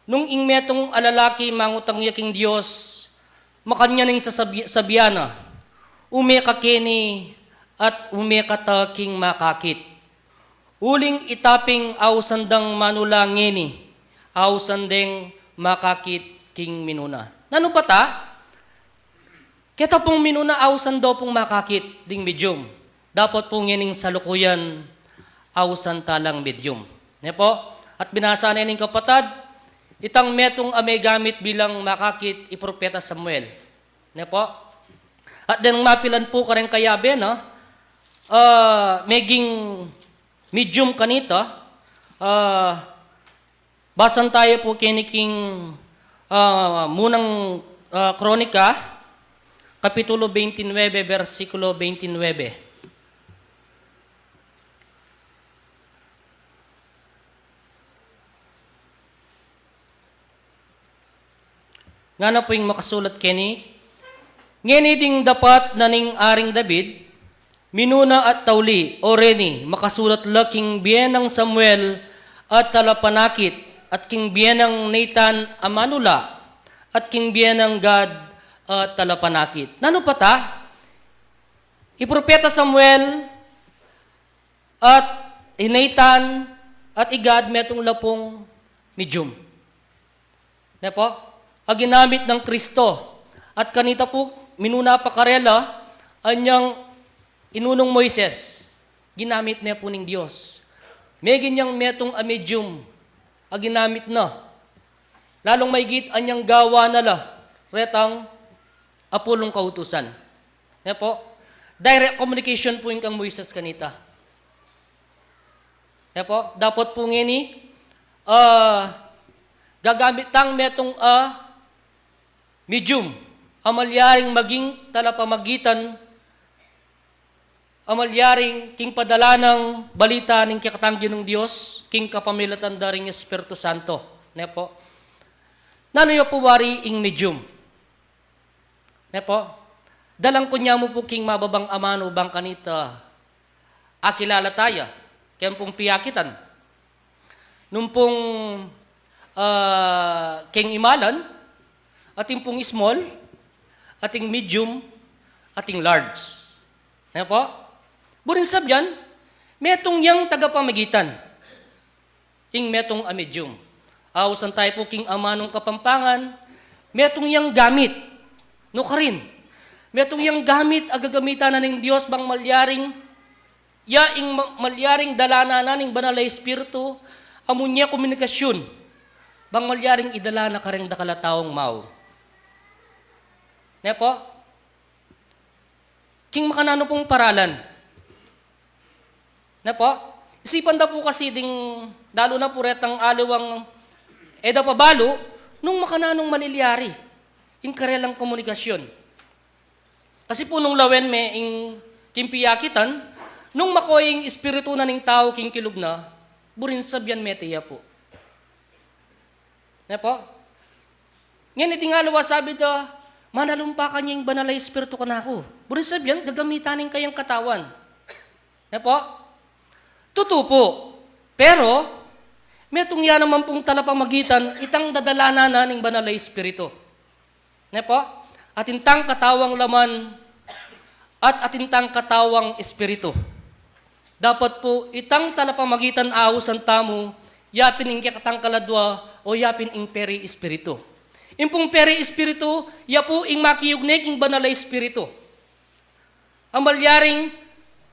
nung ingmetong alalaki mangutang niya king Diyos, makanya ning sabiana, umeka kini at umeka ta king makakit. Uling itaping awsandang manulangini, awsandeng makakit king minuna. Nano pa ta? Kita pong minuna awsando pong makakit ding medium. Dapat pong yaning salukuyan awsan talang medium. Ne po? At binasa na yaning kapatad, itang metong amay gamit bilang makakit ipropeta Samuel. Ne po? At din mapilan po ka rin kayabe, no? Meging medium kanita, basan tayo po kiniking munang kronika, Kapitulo 29, versikulo 29. Nga na po yung makasulat kini, ngeni ding dapat naning aring David, minuna at tawli, o reni, makasulat la king biyenang Samuel at talapanakit, at king biyenang Nathan Amanula, at king biyenang Gad at talapanakit. Nano pa ta? Ipropeta Samuel at Nathan at igad metong lapong medium. Ne po? Ginamit ng Kristo. At kanita po, minuna pa karela, anyang inunong Moises, ginamit niya po ng Diyos. May ganyang metong a medium, ginamit na. Lalong maigit anyang gawa nala, retang apulong kautusan. Ne po? Direct communication po yung kang Moises kanita. Ne po? Dapat po ngini, gagamit tang metong medium, amalyaring maging talapamagitan, amalyaring king padala ng balita ng kakatanggi ng Diyos, king kapamilatan daring Espiritu Santo. Ne po? Nano yung puwari ing medium? Ne po? Dalang kunya mo po king mababang amano bang kanita, akilala tayo, kaya pong piyakitan. Nung pong king imalan, ating pong small, ating medium, ating large. Ano po? Burin sabyan, metong yang tagapamagitan. Ing metong a medium. Awsan tayo po king amanong kapampangan, metong yang gamit. No ka rin. Metong yang gamit, agagamitan na ng Diyos bang malyaring, ing malyaring dalana na ng banal na Espiritu, amunya komunikasyon, bang malyaring idala na kareng dakalataong mau. Ne po? King makanano pong paralan. Ne po? Isipan da po kasi ding, dalo na po retang aliwang eda pabalo, nung makananong malilyari, ing karelang komunikasyon. Kasi po nung lawen may ing kimpiyakitan, nung makoying espiritu na ning tao king kilog na, burin sabyan meteya po. Ne po? Ngayon itingalawa sabi da, manalumpa ka niya yung banal na Espiritu ka na ako. Burin sabihan, gagamitan kayang katawan. Ne po? Totoo po. Pero, metong yan naman pong talapamagitan, itang dadalana na ng banal na Espiritu. Ne po? At intang katawang laman, at atintang katawang espiritu. Dapat po itang talapamagitan ahusan tamo, yapin ing katang kaladwa o yapin ing peri espiritu. Impong peri espiritu, ya po ing makiyugnek ing banala espiritu. Ang malyaring,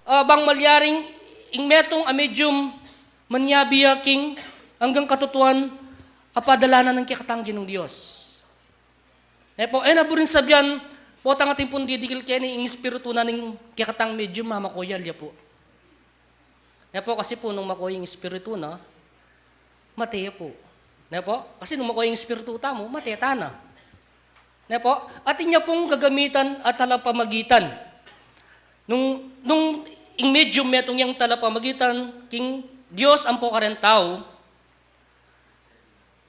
bang malyaring ing metong a medium manyabiya king hanggang katutuan apadalanan ng kikatanggi ng Diyos. Po, naburin sabyan, po tang ating pong didikil kaya ing espiritu na ng kikatang medium mamakoyal ya po. Po, kasi po nung makoy yung espiritu na, mataya po. Po, kasi nung makoy yung espiritu tamo, mateta na. Po, at inya pong gagamitan at talapamagitan. Nung ing medium metong yung talapamagitan, king Diyos ang po karen tao,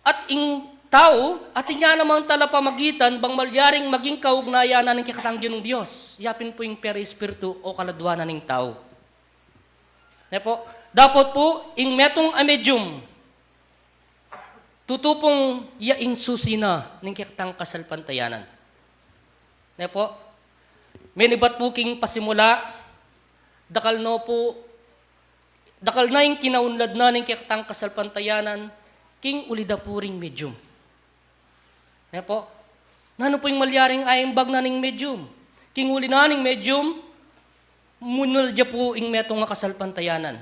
at ing tao, at inya namang talapamagitan, bang malyaring maging kaugnayan na ng kikatanggi ng Diyos. Yapin po yung peri espiritu o kaladwanan ng tao. Po, dapat po, ing metong a medium, tutupong yaing susina ng kikatang kasalpantayanan. Po, may nibat po king pasimula, dakal na yung kinaunlad na ng kikatang kasalpantayanan, king ulida puring medium. Po, nano po yung malyaring ayambag na ng medium? King uli na ng medium, munulja po ing metong nga kasalpantayanan.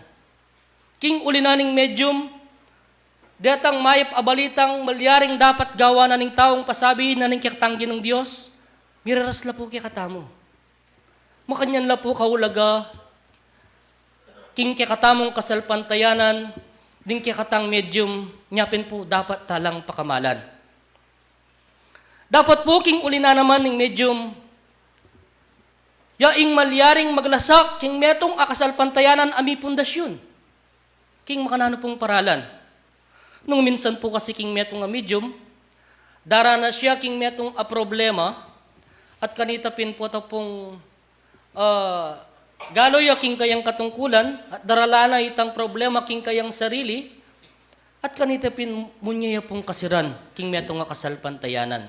King uli na ng medium, datang mayap abalitang malyaring dapat gawa na ng taong pasabi na ng kikatanggi ng Diyos, miraras la po kikatamo. Makanyan la po kaulaga, king kikatamong kasalpantayanan, ding kikatang medium, nyapin po dapat talang pakamalan. Dapat po king uli na naman ng medium, yaing malyaring maglasak, king metong akasalpantayanan ami pundasyon. King makanano pong paralan. Nung minsan po kasi king metong a medium, dara na siya king metong a problema, at kanita pin po ito pong galoy king kayang katungkulan, at darala na itang problema king kayang sarili, at kanita pin munya pong kasiran, king metong nga kasalpantayanan.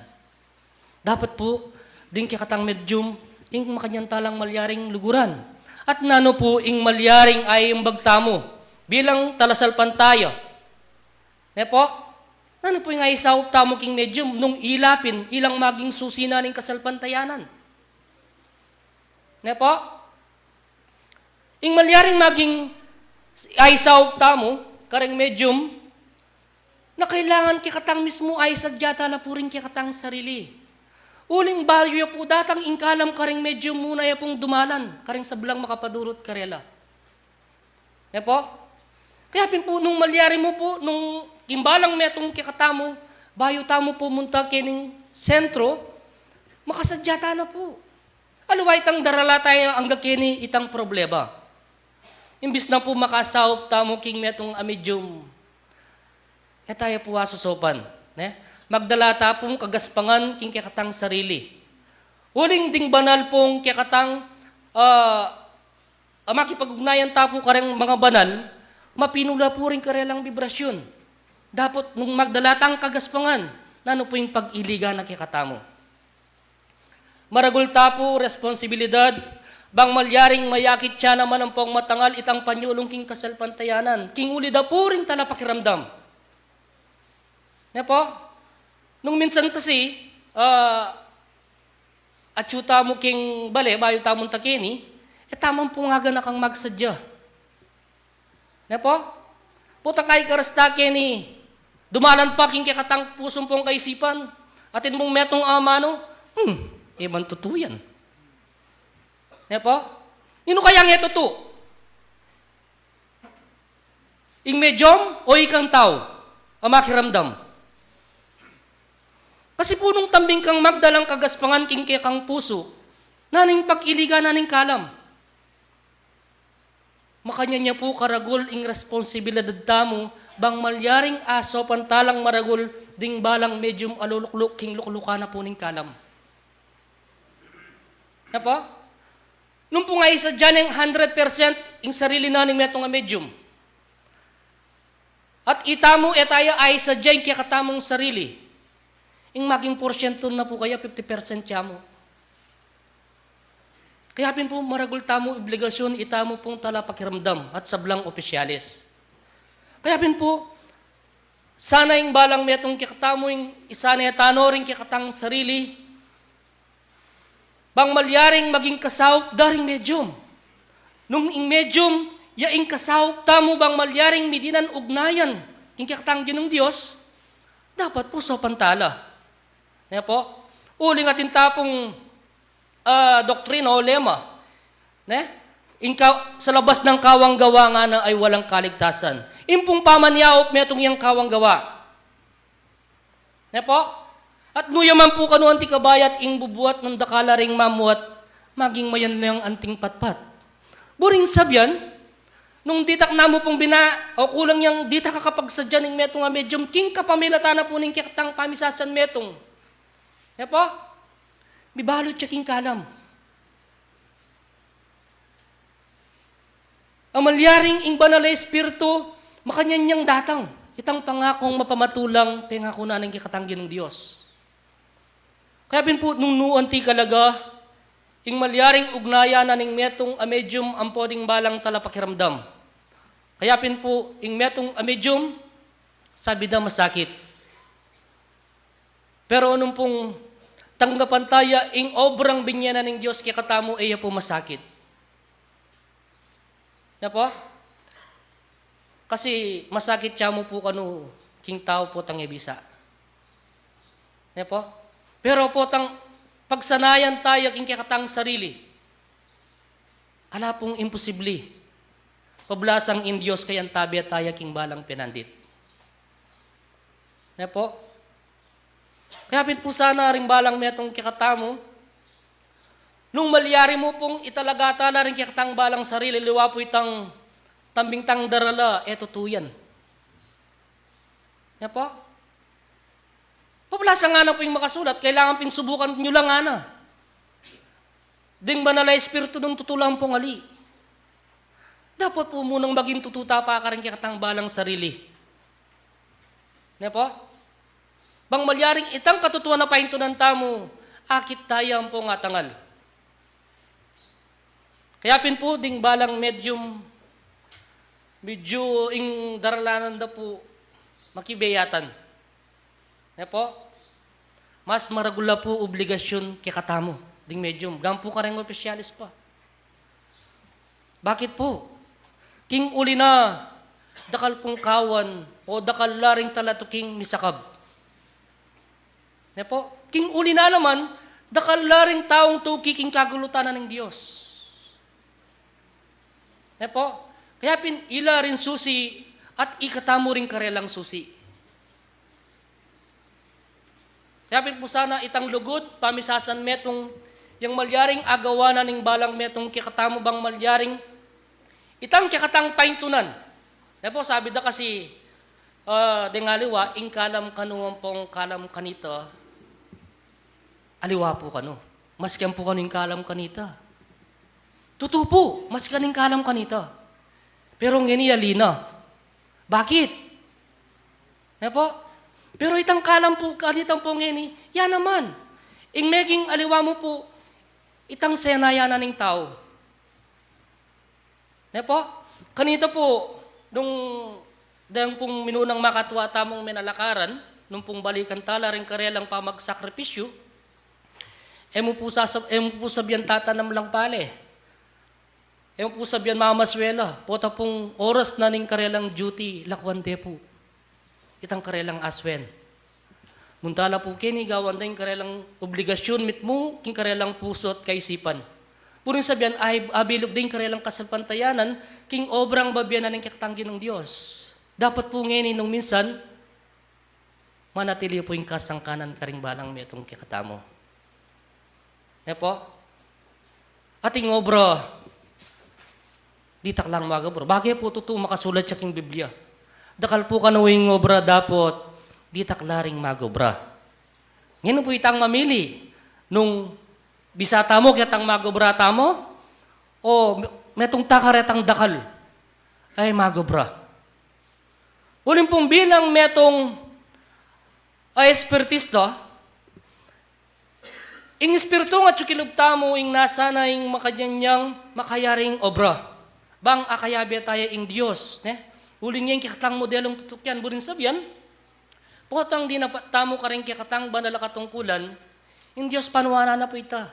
Dapat po, din kikatang medium, ing makanyan talang malyaring luguran. At nano po, ing malyaring ay imbagtamo, bilang talasalpantaya. Po, nano po yung ay saup tamo king medium, nung ilapin, ilang maging susina ng kasalpantayanan. Po, ing malyaring maging ay saup tamo, kareng medium, na kailangan kikatang mismo ay sadyata na po rin kikatang sarili. Uling balyo po datang ingkalam karing medium muna ya pong dumalan, karing sablang makapadurot karela. Po, kaya pin po nung malyari mo po, nung imbalang metong kikatamo, bayo tamo pumunta kining sentro, makasadyata na po. Aluway itang darala tayo ang gakini itang problema. Imbis na po makasawop tamo king metong medium, tayo po asusopan. Magdala ta pong kagaspangan king kikatang sarili. Uling ding banal pong kikatang makipag-ugnayan ta po kareng mga banal, mapinula po rin karelang vibrasyon. Dapat nung magdala tang kagaspangan, nano po yung pag-iliga na kikatamo. Maragul ta po responsibilidad, bang malyaring mayakit siya naman ang pong matangal itang panyulong king kasalpantayanan. King ulida po rin talapakiramdam. Po, nung minsan kasi, atsyuta mo king bale, bayo tamong takini, tamang pungaga na kang magsadya. Po? Puta kay karasta kini, dumalan pa king kikatang pusong pong kaisipan, atin mong metong amano, iban tutuyan. Po? Ino kayang ito to? Ing medyom o ikang tao, ang makiramdam? Kasi po nung tambing kang magdalang kagaspangan king kang puso, naning pag-iliga naning kalam. Makanya niya po karagol ing responsibilidad tamo, bang malyaring aso pantalang maragol ding balang medium alulukluk king lukluka na po ning kalam. Po? Nung po nga isa dyan yung 100% ing sarili naning metong medium. At itamo tayo ay sa dyan kaya katamong sarili. Ing maging porsyento na po kaya 50% siya mo. Kaya pin po maragul tamo obligasyon itamo pong tala pakiramdam at sablang opisyalis. Kaya pin po, sana yung balang metong kikatamo yung isa na tano rin kikatang sarili, bang malyaring maging kasawp daring medium. Nung ing medium, yaing kasawp tamo bang malyaring midinan ugnayan, king kikatang ginong Diyos, dapat po so pantala. Kaya po, uling atin tapong doktrina o lema, sa labas ng kawang gawa nga na ay walang kaligtasan. Impong pamanyaop metong yang kawang gawa. Po? At nuyaman po kanu anti kabayat ing bubuat ng dakala ring mamuat, maging mayan lang anting patpat. Buring sabyan, nung ditak na mo pong o kulang yang ditak kakapagsadyan ng metong nga medium, king kapamilata na po ng kikatang pamisasan metong. Po? Bibalot siya king kalam. Ang malyaring ing banal na espiritu, makanyan niyang datang. Itang pangakong mapamatulang, pangako na ng kikatanggi ng Diyos. Kaya pin po, nung nuon ti kalaga, ing malyaring ugnaya na ning metong amedium ang poding balang talapakiramdam. Kaya pin po, ing metong amedium, sabi na masakit. Pero nung pong tanggapan tayo, ing obrang binyanan ng Diyos kaya katamo ay po masakit. Po? Kasi masakit siya mo po kanu, king tao po tang ibisa. Po? Pero po tang pagsanayan tayo king kikatang sarili, ala pong imposible. Pablasang in Diyos kayan tabi at tayo king balang pinandit. Po? Kaya po sana rin balang metong kikatamo, nung malyari mo pong italagata na rin kikatang balang sarili, liwa po itang tambing-tang darala, eto tuyan. Po? Pablasa nga na po yung makasulat, kailangan pinsubukan nyo lang nga na. Ding banal na espiritu ng tutulang pong ali. Dapat po munang maging tututa pa ka rin kikatang balang sarili. Po? Bang malyaring itang katutuan na pahintunan tamo, akit tayo ang po nga tangal. Kaya pin po, ding balang medyo ing daralanan da po, makibeyatan. Po? Mas maragula po obligasyon kikatamo, ding medium. Gampo ka rin opisyalis pa. Bakit po? King uli na, dakal pong kawan, o dakal laring talato king misakab. Po? King uli na naman, dakalaring taong tuki king kagulutanan ng Diyos. Po? Kaya ila rin susi at ikatamo rin karelang susi. Kaya po sana itang lugod, pamisasan metong yung malyaring agawa na ng balang metong kikatamo bang malyaring itang kikatang paintunan. Po? Sabi da kasi, dengaliwa, ing kalam kanuang pong kalam kanita, aliwa po kano. Maskiyan po kaning kalam kanita. Totoo po, maskiyan kaning kalam kanita. Pero ngini alina. Bakit? Po? Pero itang kalam po kanitang po ngini, yan naman. Ing meging aliwa mo po, itang senaya na ning tao. Po? Kanita po, dahil pong minunang makatwa tamong menalakaran, nung pong balikan tala rin karelang pamagsakripisyo, emo po sabihan tatanam lang pale. Emo po sabihan mamaswela. Pota pong oras na ning karelang duty, lakwante po. Itang karelang aswen. Muntala po kini, gawan na yung karelang obligasyon mit mo, king karelang puso at kaisipan. Puring sabihan, ay abilog din karelang kasalpantayanan, king obrang babyanan ng kakatanggi ng Diyos. Dapat po ngayon nung minsan, manatili po yung kasangkanan karing balang metong kikatamo. Po? Ating obra, ditak lang mga bro. Bagay po totoo makasulat siya king Biblia. Dakal po kanuwing obra dapat, ditak laring magobra. Ngayon po itang mamili, nung bisata mo, kitang magobra tamo, o metong takaretang dakal, ay magobra. Uling pong bilang metong espiritista, Ing espiritu nga tsukilubta mo, ing nasa na ing makanyanyang makayaring obra. Bang akayabi tayo ing Diyos. Uling yung kikatang modelong tutukyan, burin sabihan, potang di napatamo ka rin kikatang banala katungkulan, ing Diyos panuwana na po ita.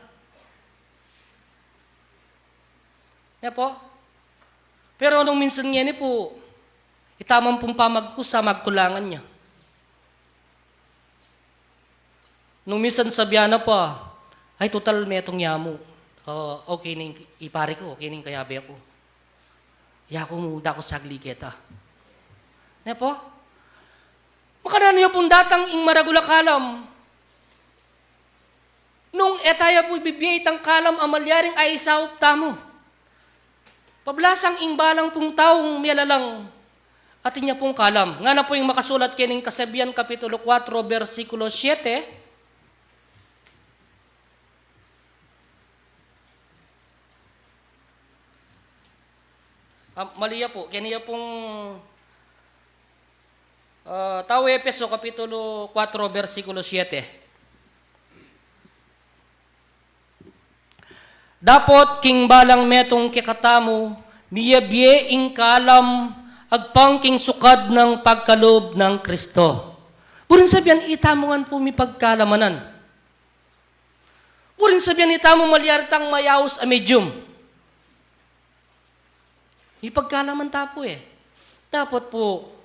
Po? Pero nung minsan nga po, itamang pong pamagkusa, magkulangan niya. Nung minsan sabihan na pa, ay total metong yamo. Okay ning ipari ko, okay ning kayabe ako. Yako muda ko sagli kita. Po? Makadano niya pong datang ing maragula kalam. Nung etaya po ibibiyay itang kalam amalyaring ay isaup tamo. Pablasang ingbalang pong taong mialalang atin niya pong kalam. Nga na po yung makasulat kining Kasabihan Kapitulo 4, versikulo 7. Maliya po, kaniya pong Tao Epeso Kapitulo 4, versikulo 7. Dapot king balang metong kikatamo, miyabye ing kalam, agpang king sukad ng pagkalob ng Kristo. Burin sabihan, itamongan po mi pagkalamanan. Burin sabihan, itamo malyartang mayaos a medium. Ipagkalaman tapo Dapot po,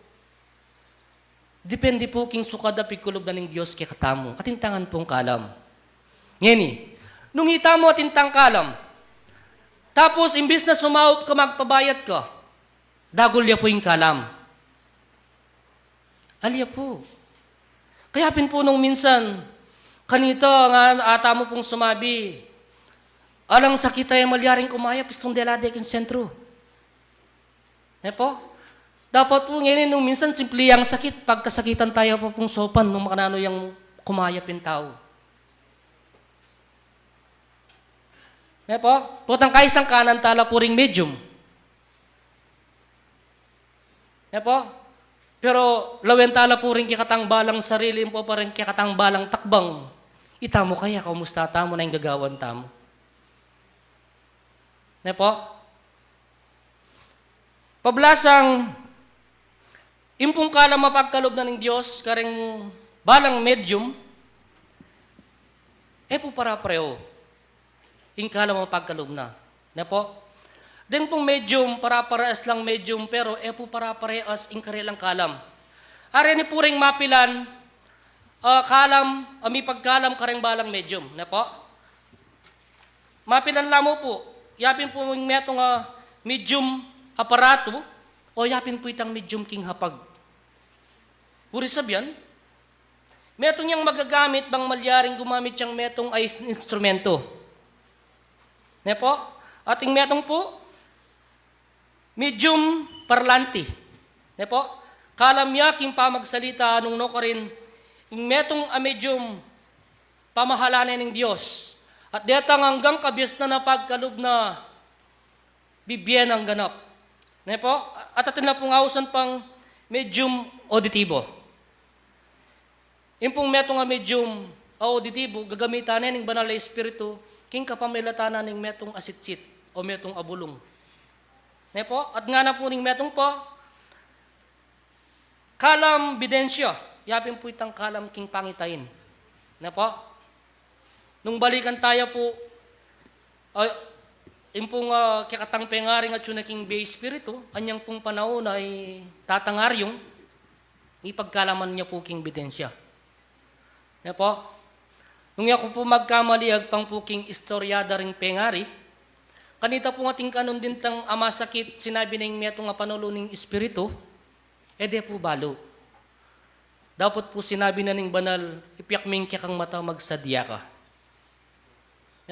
depende po king sukad na pagkalob na ng Diyos kikatamo, atintangan pong kalam. Ngeni, nung ita mo atintang kalam, tapos imbis na sumaup ka magpabayad ka, dagol ya po yung kalam. Alya po. Kaya pin po nung minsan, kanito nga ata mo pong sumabi, alang sakit ay malyaring kumaya, pistong delade kin sentro. Po? Dapat po ngayon nung minsan, simple ang sakit, pagkasakitan tayo po pong sopan, nung makanano yung kumaya pin tao. Po? Putang kaisang kanan tala puring medium. Po? Pero lawen tala puring kikatang balang sarili mo pa rin kikatang balang takbang. Itamo kaya, kamusta tamo na yung gagawan tamo. Po? Pablasang, impong kala mapagkalob na ng Diyos, karing balang medium, po para preo. Ingkala mo pagkalob na. Po? Din pong medium, para-paraas lang medium, pero po para-paraas ingkarilang kalam. Are ni puring mapilan, kalam, may pagkalam kareng balang medium. Po? Mapilan lamo po, yapin po yung metong medium aparato, o yapin po itang medium king hapag. Puri sabihan, metong niyang magagamit, bang malyaring gumamit siyang metong ay instrumento. Po? Ating metong po, medium parlanti. Po? Kalam niya king pamagsalita nung no ka rin, yung metong medium pamahalanan ng Diyos. At detang hanggang kabis na napagkalob na bibyen ang ganap. Po? At atin na pong ausan pang medium auditibo. Yung pong metong medium auditibo, gagamitan ng banal na espiritu, king kapamilatanan ng metong asitsit o metong abulong. Po? At nga na po ng metong po, kalam bidensya, yapin po itang kalam king pangitain. Po? Nung balikan tayo po, yung pong kikatang pengaring at yun na king bay spiritu, anyang pong panahon ay tatangaryong, ipagkalaman niya po king bidensya. Po? Nung ako po magkamali, agpang po king istoryada ring pengari, kanita po ating kanon din tang ama sakit, sinabi na yung metong panulo ng espiritu, de po balo. Dapat po sinabi na ng banal, ipiyakming kaya kang mata magsadya ka.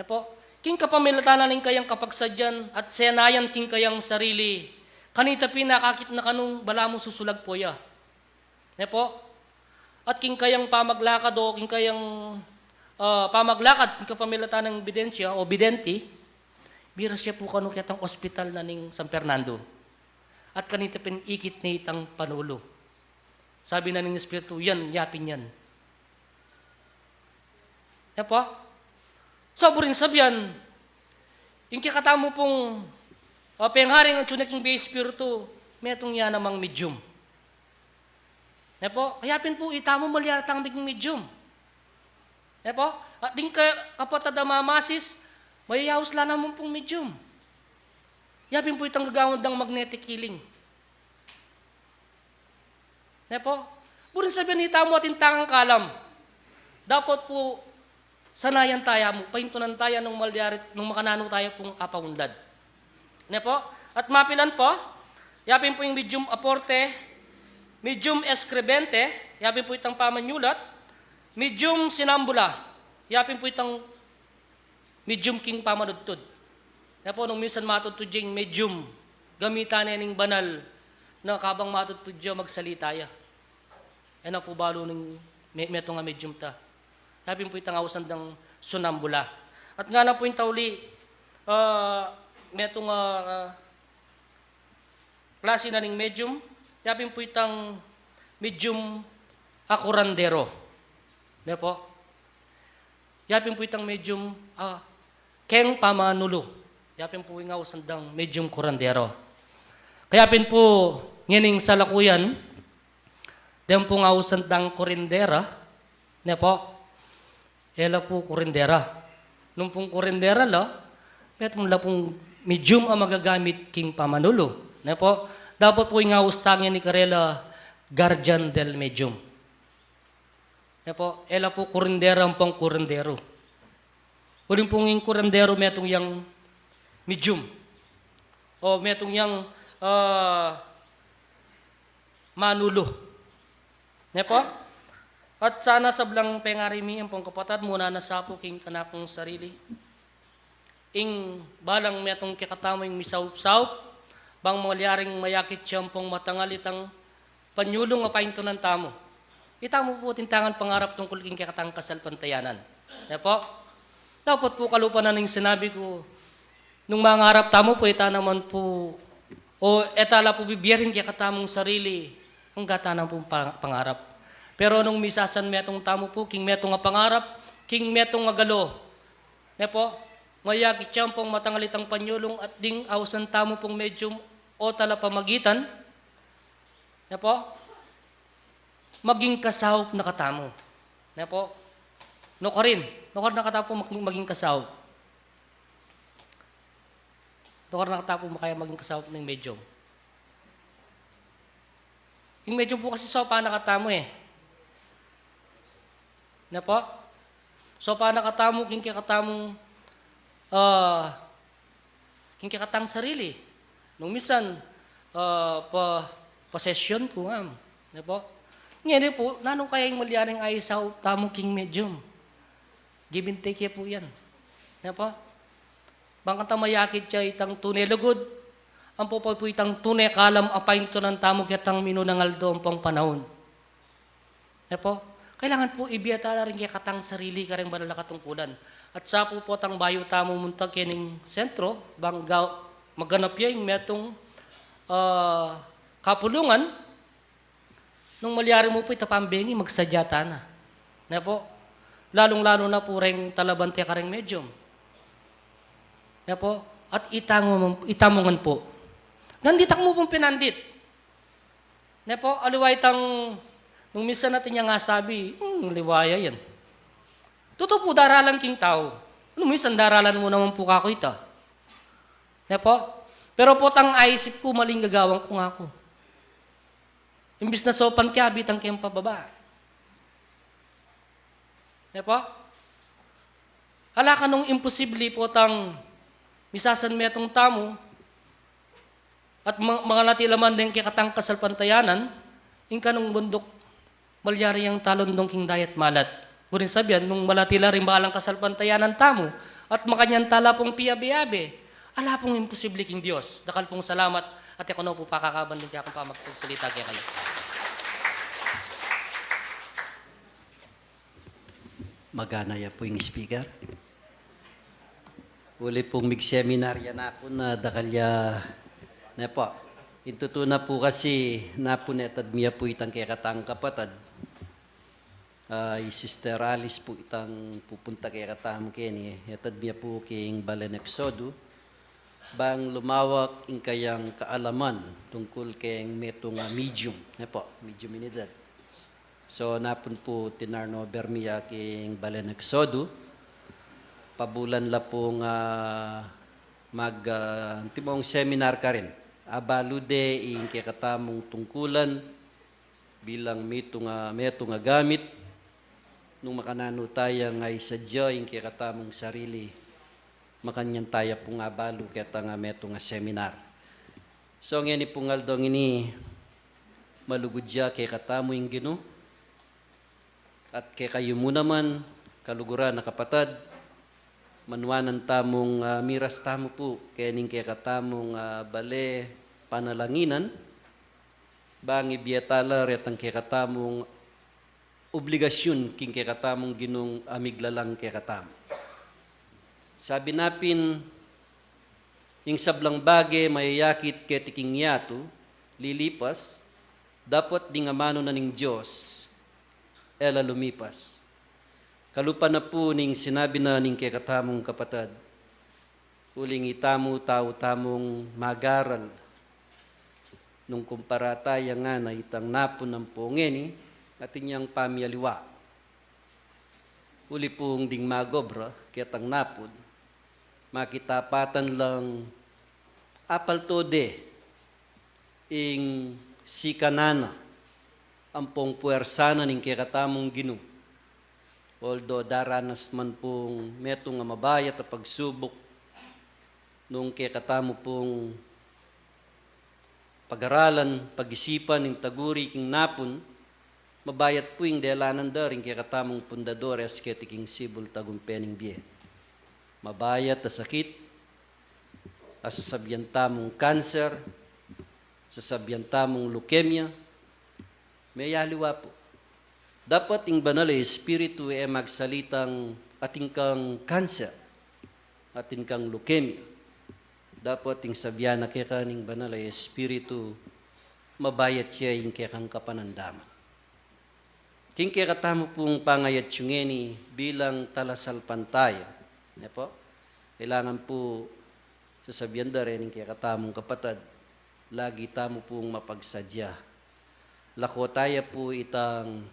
Po? King kapamilatanan ng kayang kapagsadyan at senayan king kayang sarili, kanita pinakakit na kanong bala mo susulag po ya. Po? At king kayang pamaglakad o king kayang pamaglakad, king kapamilatan ng bidensya o bidenti, bira siya po kano kitang ospital na ning San Fernando. At kanita pinikit ni itang panulo. Sabi na ng Espiritu, yan, yapin yan. Po? Saburin sabihan, yung kikatamo pong pengharing ang tsunaking be espiritu, metong yan namang medium. Po, kaya po itamo maliaratang biging medium. Po, at din kapatid na mamasis, mayayaos lang naman pong medium. Yapin po itang gagawin ng magnetic healing. Po, burin sabihin itamo ating tangang kalam. Dapat po, sanayan tayo mo, pahintunan tayo nung malyarit, nung makanano tayo pong apaunlad. Po, at mapilan po, yapin po yung medium aporte, medium escrebente, yapin po itang pamanyulat, medium sinambula, yapin po itang medium king pamanudtod. Po, nung minsan matutod yung medium, gamitan na yung banal na kabang matutod yung magsalita ya. Ano po balo ng meto nga medium ta. Yapin po itang awsan ng sunambula. At nga na po yung tauli, meto nga klase na ng medium, yapin po itang medium akurandero. Po? Yapin po itang medium keng pamanulo. Yapin po yung awsandang medium kurandero. Kayapin po ngining salakuyan, den po nga awsandang kurindera, po? Ela po kurindera. Nung pong kurindera metong la pong medium ang magagamit king pamanulo. Po? Dapat po yung awustangin ni Karela, guardian del medium. Po? Ela po kurindera ang pong kurindero. Uling pong yung kurindero metong yung medium. O metong yung manulo. Po? At sana sablang pengarimi ang pong kapatid muna nasapo king kanakong sarili. Ing balang metong kikatamo yung misaup-saup, bang malyaring mayakit siyang pong matangalitang panyulong apainto ng tamo. Itamo po tintangan pangarap tungkol king kikatang kasalpantayanan. Po? Dapat po kalupan na ng sinabi ko, nung mga harap tamo po, ita naman po, o etala po bibiyarin kikatamong sarili, ang gata ng pong pangarap. Pero nung misasan metong tamo po, king metong nga pangarap, king metong nga galo, po, mayakit siyang pong matangalitang panyulong at ding awsan tamo pong medium o tala pamagitan, po, maging kasawp na katamo. Po, no ka rin nakatapo maging kasawp. No ka nakatapo makaya maging kasawp ng medium. Yung medium po kasi sopa nakatamo po? So, paano katamo, king kikatamong, king kikatang sarili. Nung misan, possession ko, po? Ngayon po, nanong kaya yung malyaring ay sa tamong king medium? Give and take po yan. Po? Bangkang tamayakit siya itang tunay lugod, ang po itang tunay kalam apainto ng tamong kitang minunangal doon pang panahon. Po? Kailangan po ibiyatala rin kaya katang sarili ka rin banal na katungkulan. At sa po tang bayo tamo muntag kining sentro, bang maganap yung metong kapulungan, nung malyari mo po itapambengi, magsadyata na. Po? Lalong-lalo na po rin talabante ka rin medium. Po? At itamongan po. Ganditak mo pong pinandit. Po? Aluway tang nung minsan natin niya nga sabi, liwaya yan. Totoo po, daralan king tao. Nung minsan, daralan mo naman po kako ito. Po? Pero po, tang aisip ko, maling gagawang ko nga ko. Imbis na sopan kaya, bitang kayong pababa. Po? Ala ka nung imposible po, tang misasan metong tamo, at mga natilaman din kikatang kasalpantayanan, yung kanong bundok, malyari ang talon dong king dayat malat. Burin sabihan, nung malatila rin balang kasalpantayanan tamo, at makanyan tala pong piyabe-yabe, ala pong imposible king Diyos. Dakal pong salamat, at ako na po pakakabandin kaya akong pamagpagsalita kaya kayo. Maganaya po yung speaker. Uli pong mig-seminarya na ako na dakalya po. Intuto na po kasi napunet at miya po itang kekatang kapatad. ay Sister Alice po itang pupunta kay katam kini. Yatad niya po king Balen Exodo. Bang lumawak in kayang kaalaman tungkol kay metong medium. Po, medium in edad. So napun po tinarno Bermia king Balen Exodo. Pabulan la pong timong seminar ka rin. Abalude in kay katamong tungkulan bilang metong gamit nung makanano tayo nga isadya in kay katamong sarili makanyan tayo pong abalo kaya nga metong seminar. So ngayon pong aldong ini malugudya kay katamo yung Ginoo at kay kayo mo naman kaluguran na kapatad manwanan tamong miras tamo po kaya ning kay katamong bale panalanginan bang ibiyatala retang kay katamong obligasyon king kay katamong Ginong amiglalang kay katam. Sabi napin ing sablang bage mayayakit kay tiking yato lilipas dapat di nga mano na ning Diyos ela lumipas. Kalupa na po ning sinabi na ning kay katamong kapatad uling itamo tao tamong magaral nung kumparataya nga na itang napon ng pongeni at inyang pamiyaliwa. Uli pong ding magobra, kitang napod, makitapatan lang apal tode ing sikanana ang pong puwersana ning kikatamong Ginoo. Although daranas man pong metong nga mabayat at pagsubok nung kikatamo pong pag-aralan, pag-isipan ning taguri king napon, mabayat po yung delanan daring kaya katamong pundadores kaya tiking sibol tagumpening biye. Mabayat na sakit, asasabyan tamong cancer, sasabyan tamong leukemia, may yaliwa po. Dapat yung banal espiritu magsalitang ating kang cancer, ating kang leukemia. Dapat yung sabyan na kaya kaning banal espiritu, mabayat siya yung kaya kang kapanandaman. King kaya katamo pong pangayat yungeni bilang talasal pantaya. Po? Kailangan po sasabihan da rin kaya katamong kapatad, lagi tamo pong mapagsadya. Lako tayo po itang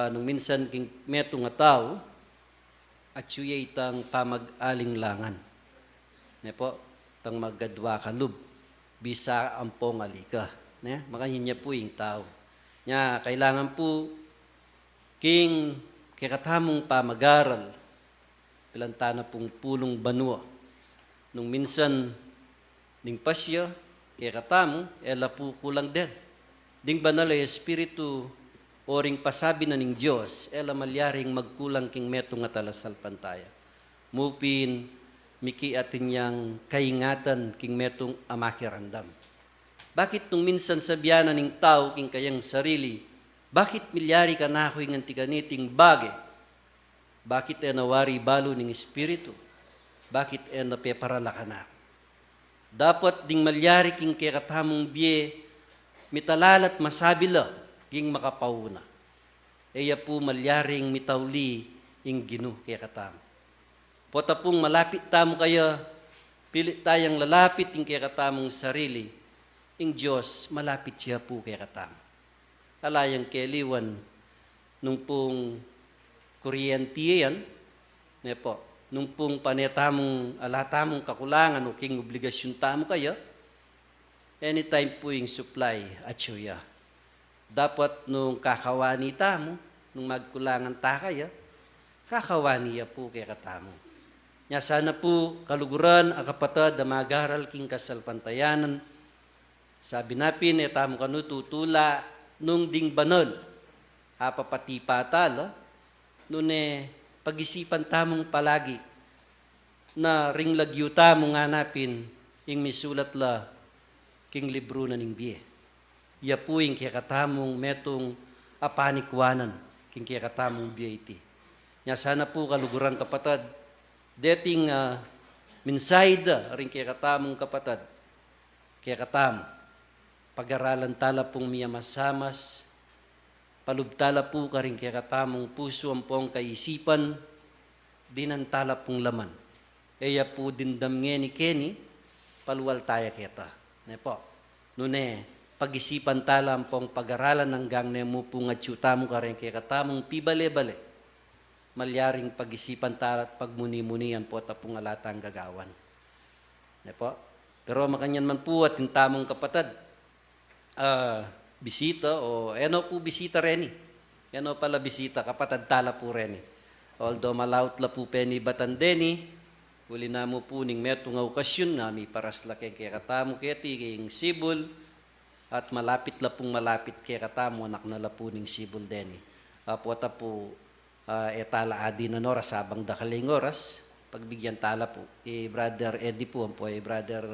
nung minsan king meto nga tao at suya itang pamag-aling-langan. Po? Tang maggadwa kalub, bisa ang pongalika. Makahin niya po yung tao. Nya kailangan po king kikatamong pamagaral pilantana pong pulong banwa nung minsan ding pasya kikatamo ela po kulang din ding banal espiritu oring pasabi na ning Dios ela malyaring magkulang king meto nga talasal pantaya mupin miki atin yang kaingatan king metong amakirandam. Bakit nung minsan sabyanan ng tao king kayang sarili, bakit milyari ka na ako yung antiganiting bagay? Bakit nawari balo ng espiritu? Bakit napeparala ka na? Dapat ding malyari king kikatamong biye, mitalalat masabila king makapauna. Eya po malyaring mitawli ing Ginoo kikatam. Pota pong malapit tamo kaya, pilit tayang lalapit king kikatamong sarili, ing Diyos, malapit siya po kay katam. Alayang keliwan, nung pong kuryente yan, po, nung pong panetamong alatamong kakulangan o king obligasyon tamo kayo, anytime po yung supply at siya. Dapat nung kakawani tamo, nung magkulangan ta kaya, kakawani ya po kay katamo. Nya sana po kaluguran ang kapatad na magaral king kasalpantayanan. Sabi napin, tamo kanu tutula nung ding banal. Apapati patal, nung pag-isipan tamong palagi na ringlagyo tamong hanapin ing misulat la king libro na ning biye. Iya po yung kikatamong metong apanikwanan king kikatamong biye iti. Nya sana po kaluguran kapatad, dating minsayda rin kikatamong kapatad, kikatamong pag-aralan tala pong miyamasamas, palubtala po ka rin kaya katamong puso ang pong kaisipan, dinantala pong laman. Eya po dindamnge ni Kenny, paluwal tayo kita. Ne po, nune, pag-isipan tala ang pong pag-aralan ng gangne mo po nga tiyuta mo ka rin kaya katamong pibale-bale. Malyaring pag-isipan tala at pagmuni-munian po tapong alatang gagawan. Ne po, pero makanyan man po at tamong kapatid, bisita o ano po bisita reni. Ano pala bisita, kapatid tala po reni. Although malaut la po peni batandeni, uli na mo po ning meto nga okasyon na may paras la kay katamo keti kayong sibol at malapit la pong malapit kay katamo anak na la po ning sibol deni. Puwata po etala adi na oras sabang dakaling oras, pagbigyan tala po. Brother Eddie po, po brother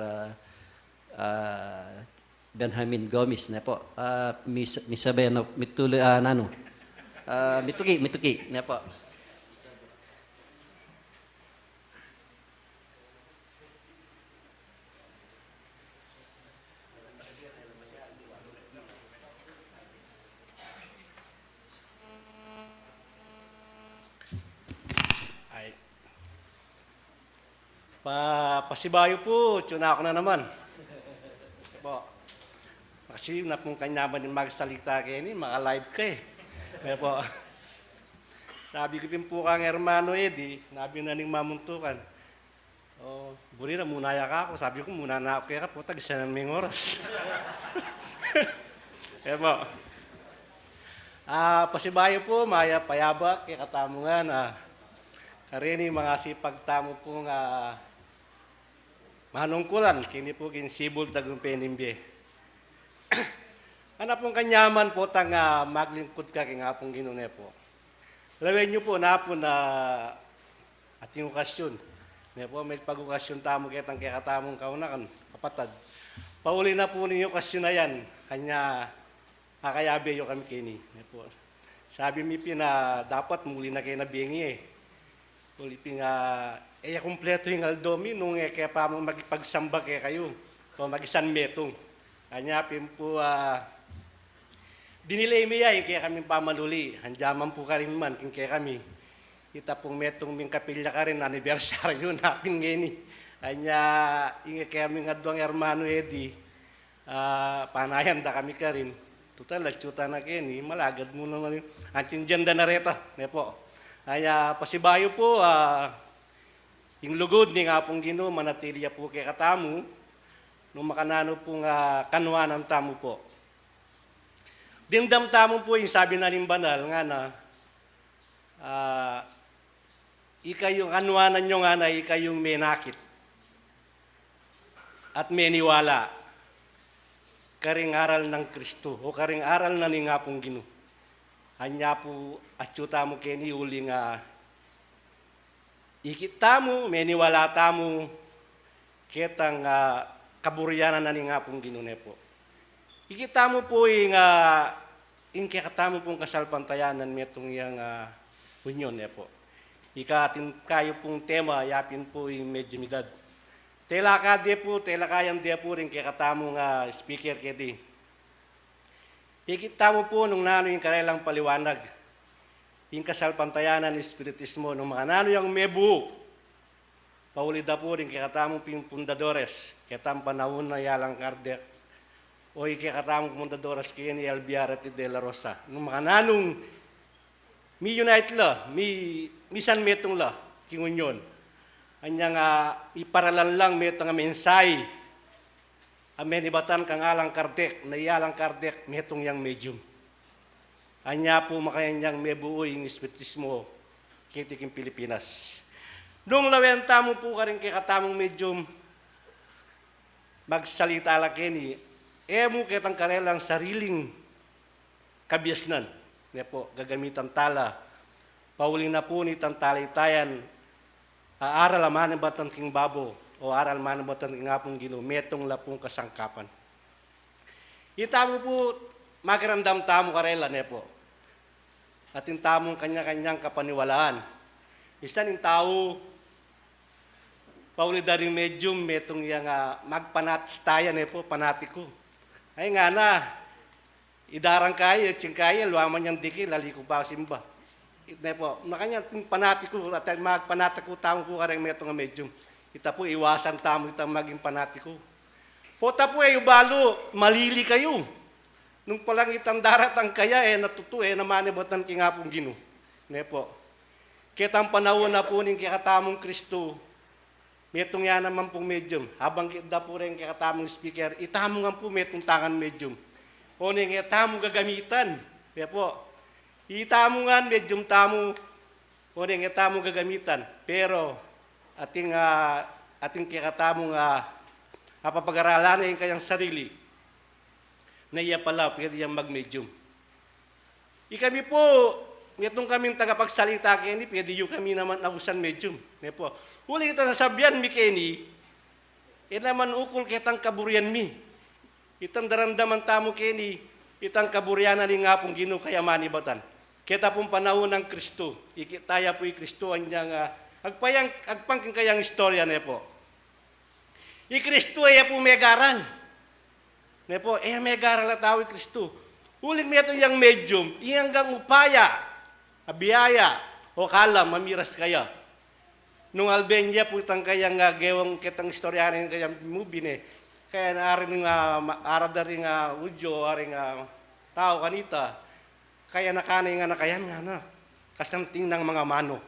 Benjamin Gomez na po. Misabe no mituloy nano. Mituki na po. Ay. Pasibayo po, tuna ako na naman. Po. Kasi na pong kanyaman yung magsalita kayo ni, maka-live ka eh. Kaya po, sabi ko po kang hermano Eddie, nabi na ning mamuntukan. Oh, buri na muna ya ka ako. Sabi ko muna na ako kaya ka po, tag-isa na may oras. Kaya po, pasibayo po, maya payaba, kaya katamo nga na karini mga sipag tamo po nga manungkulan, kini po kinsibol tagong penimbe. Ano pong kanyaman po tang maglingkod ka kaya nga pong ginune po. Lawin nyo po na po na ating okasyon. Ne po, may pag-okasyon tamo kaya tang kaya katamong kaunakan, kapatad. Pauli na po ninyo okasyon na yan, kanya kakayabe yung kami kini. Ne po. Sabi mi na dapat muli na kayo nabingi eh. Uli kumpleto yung aldomi nung kaya pa mo magipagsamba kaya kayo. O mag-isan metong. Kanya po, dinilay miya yung kaya kami pamaluli. Handyaman po ka rin man, kaya kami. Kita pong metong ming kapilya ka rin, anibersaryo napin ngeni. Kanya, yung kaya kami nga doang hermano Eddie, panayan da kami ka rin. Total, latsuta na keni, malagad mo naman yung antindyanda na reta. Ne po. Kaya pasibayo po, yung lugod ni nga pong Ginoo manatiliya po kay katamu, nung makanano pong kanwa ng tamo po. Dindam tamo po yung sabi na rin banal nga na, ikayong kanwanan nyo nga na ikayong may nakit at may niwala, karing aral ng Kristo o karing aral na ni nga pong Ginoo. Hanya po atsyuta mo kini uli nga ikit tamo, may niwala tamo, kitang kaburyanan na ni nga pong ginune po. Ikit tamo po yung kikatamo pong kasalpantayanan metong yung union po. Ikatin kayo pong tema, yapin po yung medyumidad. Tela ka de po, tela kayang de po rin kikatamo nga speaker kedi. Ikita mo po nung nano yung kanilang paliwanag, yung kasalpantayanan ng Espiritismo, nung mga nano yung mebu, paulida po rin kikatamong pundadores, kitamang panahon na yalang Kardec, o kikatamong pundadores kaya ni Albiarati de la Rosa. Nung mga nanong mi unite la, mi san metong la, kingunyon, anyang iparalan lang metong mensay, amen ibatan kang alang Kardec, na iyalang Kardec, metong yang medium. Anya po makayang mebuoy ng Espiritismo, kitiking Pilipinas. Nung lawenta mo po ka rin kay katamong medium, magsalita la kini, mo kitang karelang sariling kabiasnan. Nga po, gagamitan tala, pauli na po ni tantalitayan, aaral aman ng batang king babo, o aral man mo tan nga pong Ginoo metong lapong kasangkapan. Itamo po magrandam tamo karela ne po. At yung tamong kanya-kanyang kapaniwalaan. Isa ning tao pauli daring medium metong yang magpanatstaya ne po panatiko. Ay nga na idarang kaya, tsingkaya, luwaman niyang diki, laliko pa simba. Ito po, nakanya, panatiko, at magpanatiko tamo ko kareng meto nga medium. Ita po, iwasan tamo itang maging panatiko. Pota po, ubalo, malili kayo. Nung palang itang daratang kaya, natuto, namanibatan kingapong gino. Ne po. Kitang panahon na po ning kikatamong Kristo, metong yan naman pong medium. Habang kita po rin kikatamong speaker, itamo nga po metong tangan medium. O ning itamo gagamitan. Kaya po, itamo nga medium tamo, o ning itamo gagamitan. Pero, ating kikatamong papag-aralan yung kayang sarili, na iya pala, pwede yung mag-medium. Ikami po, itong kaming tagapagsalita kini, pwede yung kami naman nausan medium. Ne po. Huli kita sasabihan mi kini, naman ukol kitang kaburian mi. Itang daramdaman tamo kini, itang kaburianan ni nga pong Ginoo kaya manibatan. Kita pong panahon ng Kristo, ikitaya po Kristo ang niyang agpangking kayang istorya ne po. Kristo ay po megaral. Ne po, megaral at tao Kristo. Huling mo itong yung medium, iyanggang upaya, abiyaya, o kalam, mamiras kaya. Nung Albania po itang kayang gewang kitang istoryanin kayang movie ne, kaya naaring arada rin udyo, aring tao kanita, kaya nakanay nga nakayan nga na, kasanting ng mga mano.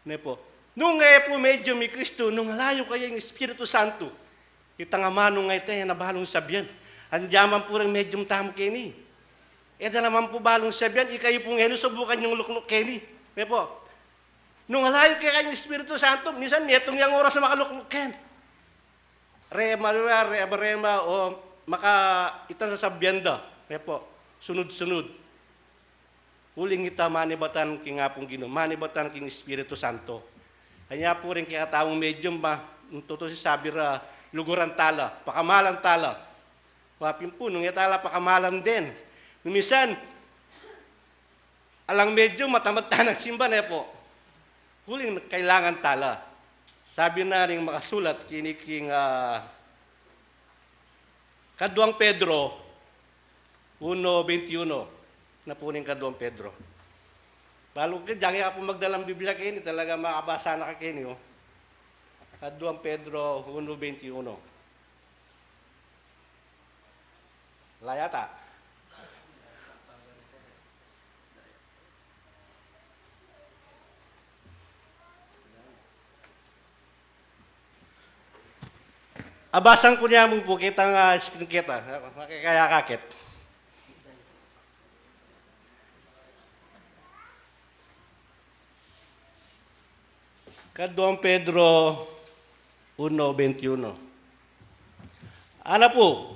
Ne po. Nung po medyo may Kristo, nung layo kaya yung Espiritu Santo, itang mano nga ito, nabalong sabyan. Andiyaman po rin medyong tamo kini. Naman po balong sabyan, ikayo pong subukan yung lukluk kini. Ne po. Nung layo kaya yung Espiritu Santo, minsan netong yung oras na makalukluk ken. Rema, o itang sa sabyenda. Ne po. Sunod-sunod. Huling ita manibatan king apong Ginoo, manibatan king Espiritu Santo. Kanya po rin kaya taong medium ba, tuto si sabi ra, luguran tala, pakamalan tala. Wapin po, nung itala pakamalan din. Minsan, alang medium, matamata ng simba na po. Huling kailangan tala. Sabi na rin makasulat, kiniking Kaduang Pedro, 1:21, na po rin Kaduang Pedro. Balo ka, diyan ka po magdalang Biblia kayo, talaga makabasa na ka kayo. Kaduang Pedro 1:21. Layata. Abasan ko niya mo po kitang screen kita, makikaya kakit. Kaduang Pedro 1:21. Ano po?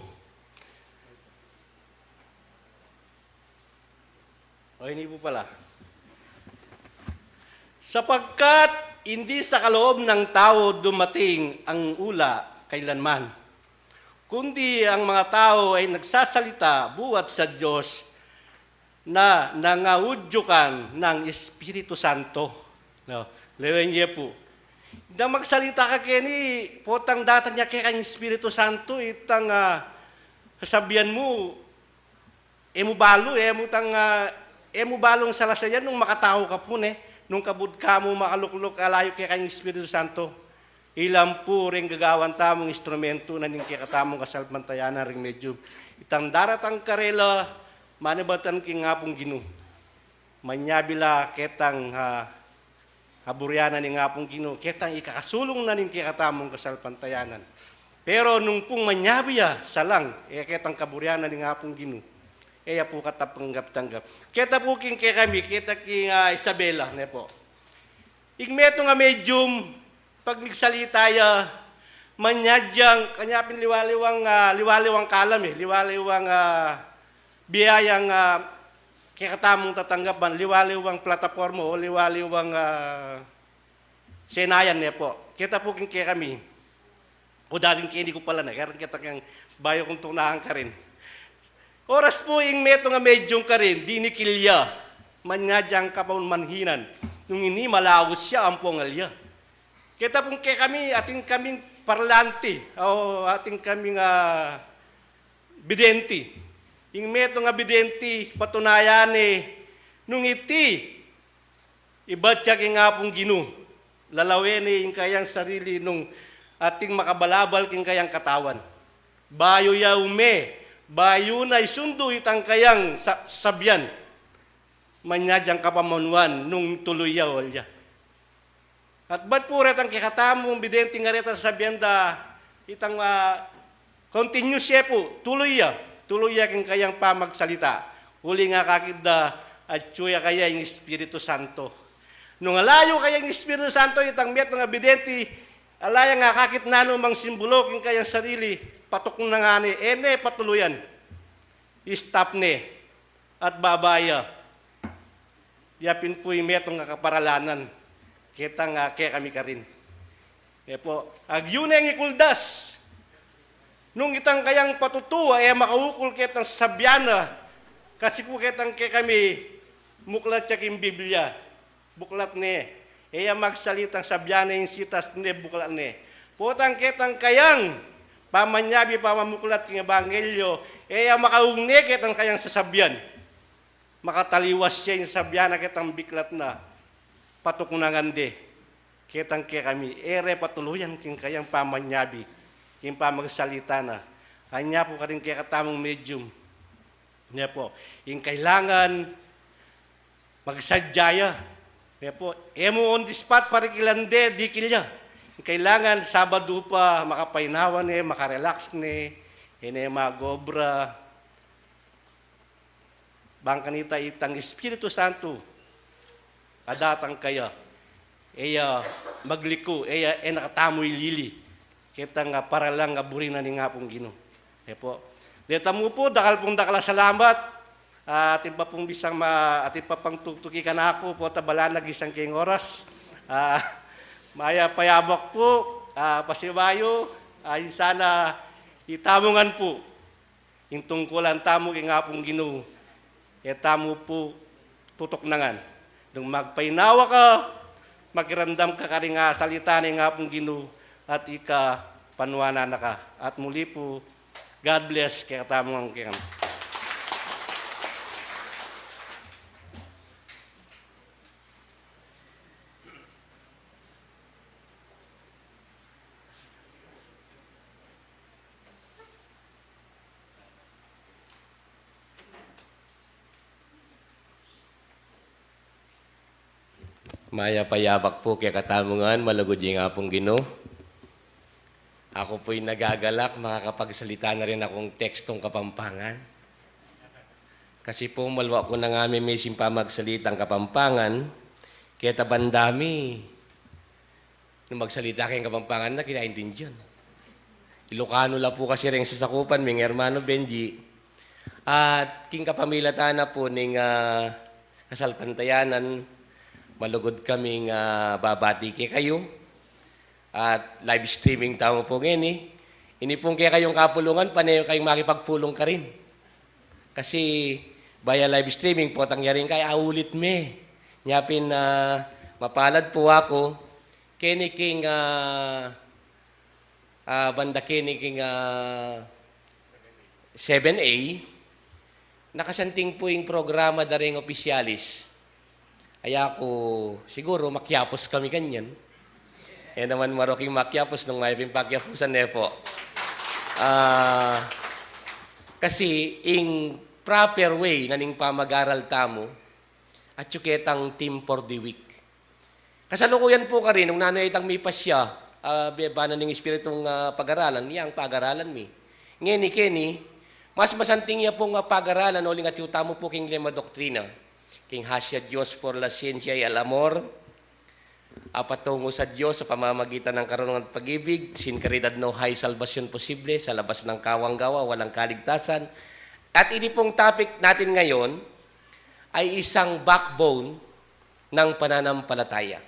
O hindi po pala. Sapagkat hindi sa kaloob ng tao dumating ang ula kailanman, kundi ang mga tao ay nagsasalita buhat sa Diyos na nangaudyukan ng Espiritu Santo. No? Lewen niya po. Na magsalita ka kini, potang data niya kaya kang Espiritu Santo, itang kasabihan mo, emubalo, emubalong salasayan nung makatao ka po, nung kabud ka mo makaluklok alayo kaya kang Espiritu Santo. Ilang po rin gagawan tamong instrumento na ning kakatamong kasalpantayanan ring medyo. Itang daratang karela, manibatan king ngapong Ginoo. Manyabila ketang kaburyanan ni nga pong Ginoo, ketang ikakasulong na ning kikatamong kasalpantayanan. Pero nung pong manyabiya salang, ketang kaburyanan ni nga pong Ginoo, po katapanggap-tanggap. Keta po king kami, keta king Isabela, ne po. Igmeto nga medium, pag nagsalita ya, manyadyang, kanya liwaliwang kalam liwaliwang biyayang kikatamong tatanggapan, liwaliwang plataforma o liwaliwang senayan niya po. Kita po king kami, o dating kini ko pala na, kaya kita kang bayo kong tunahan ka rin. Oras po ing meto nga medyong ka rin, dinikilya, manyadyang kapaun manhinan, nung ini malawos siya ang pongalya. Kita pong kami, ating kaming parlante, o ating kaming bidenti. Ing meto nga bidenti, patunayan nung iti, ibatyak nga pong ginu, lalawin ing kayang sarili nung ating makabalabal king kayang katawan. Bayo ya ume, bayo na isundo itang kayang sabyan, manyadyang kapamanuan nung tuloy ya olya. At ba't po retang kikatamong bidenti nga reta sa sabyan da, itang continuous siya po, tuloy ya king kayang pamagsalita. Uli nga kakid da, at tsuya kaya yung Espiritu Santo. Nung alayo kaya yung Espiritu Santo, itang met ng abidenti, alaya nga kakit nano mang simbolo king kayang sarili, patok na nga ni, patuluyan. Stop ni, at babaya. Yapin po yung metong nga kaparalanan, kita nga kaya kami ka rin. Po, agyun yung ikuldas, nung itang kayang patutuwa, makaukul kitang sabyana, kasi po kitang kaya kami, muklat siya king Biblia, buklat ni, magsalitang sabyana yung sitas ni, buklat ni. Putang kitang kayang, pamanyabi, pamamuklat king Evangelyo, makaugne kitang kayang sasabyan. Makataliwas siya yung sabyana kitang biklat na, patukunangan de, kitang kaya kami, patuluyan king kayang pamanyabi, king pamagsalita na, anya po ka rin kaya katamong medium. Niya po, yung kailangan magsadyaya. Niya po, mo on the spot parikilande, di kilya. Yung kailangan Sabado pa, makapainawan makarelax magobra. Bangkanita itang Espiritu Santo, adatang kaya, magliko, nakatamoy lili. Kita nga para lang nga burina ni nga pong Ginoo. Po. Dito mo po, dakal pong dakala salamat. Atin pa pong bisang atin pa pang tuktuki ka na ako po, tabala nag-isang king oras. Maya payabak po, pasibayo, ay sana itamungan po. Yung tungkulan tamo king nga pong Ginoo. Tamo po tutok nangan. Nung magpainawa ka, magirandam ka ka rin nga salita ni nga pong Ginoo at ika panuana na ka. At muli po, God bless kaya tamo ang kaya. Maya payabak po kaya katamungan, malagod yung apong Ginoo. Ako po'y nagagalak, makakapagsalita na rin akong tekstong Kapampangan. Kasi po malwa ko na nga may simpa magsalitang Kapampangan, kaya tabandami. Nung magsalita kayong Kapampangan na, kinaintindihan. Ilocano la po kasi rin sa sakupan, may hermano Benji. At king kapamilatan na po ng kasalpantayanan, malugod kaming babati kayo. At live streaming tamo po ngayon Ini pong kaya kayong kapulungan, panayo kayong makipagpulong ka rin. Kasi via live streaming po, tangyarin kayo, aulit me. Nyapin na mapalad po ako, kiniking banda kiniking 7A, nakasanting po yung programa daring opisyalis. Kaya ko, siguro makyapos kami kanyan. Naman maroking makyapos nung may pimpakyapusan po. Kasi in proper way na ning pamag-aral tamo at yuketang team for the week. Kasalukuyan po ka rin, nung nanay itang may pasya, beba na ning espiritong pag-aralan, niyang pag-aralan mi. Ngeni, Kenny, mas masanting niya pong pag-aralan, o lingat yung tamo po king lema doktrina. King hasya Diyos por la ciencia y al amor, patungo sa Diyos sa pamamagitan ng karunungan at pag-ibig, sin karidad no hay salvasyon posible, sa labas ng kawang gawa, walang kaligtasan. At ini pong topic natin ngayon ay isang backbone ng pananampalataya.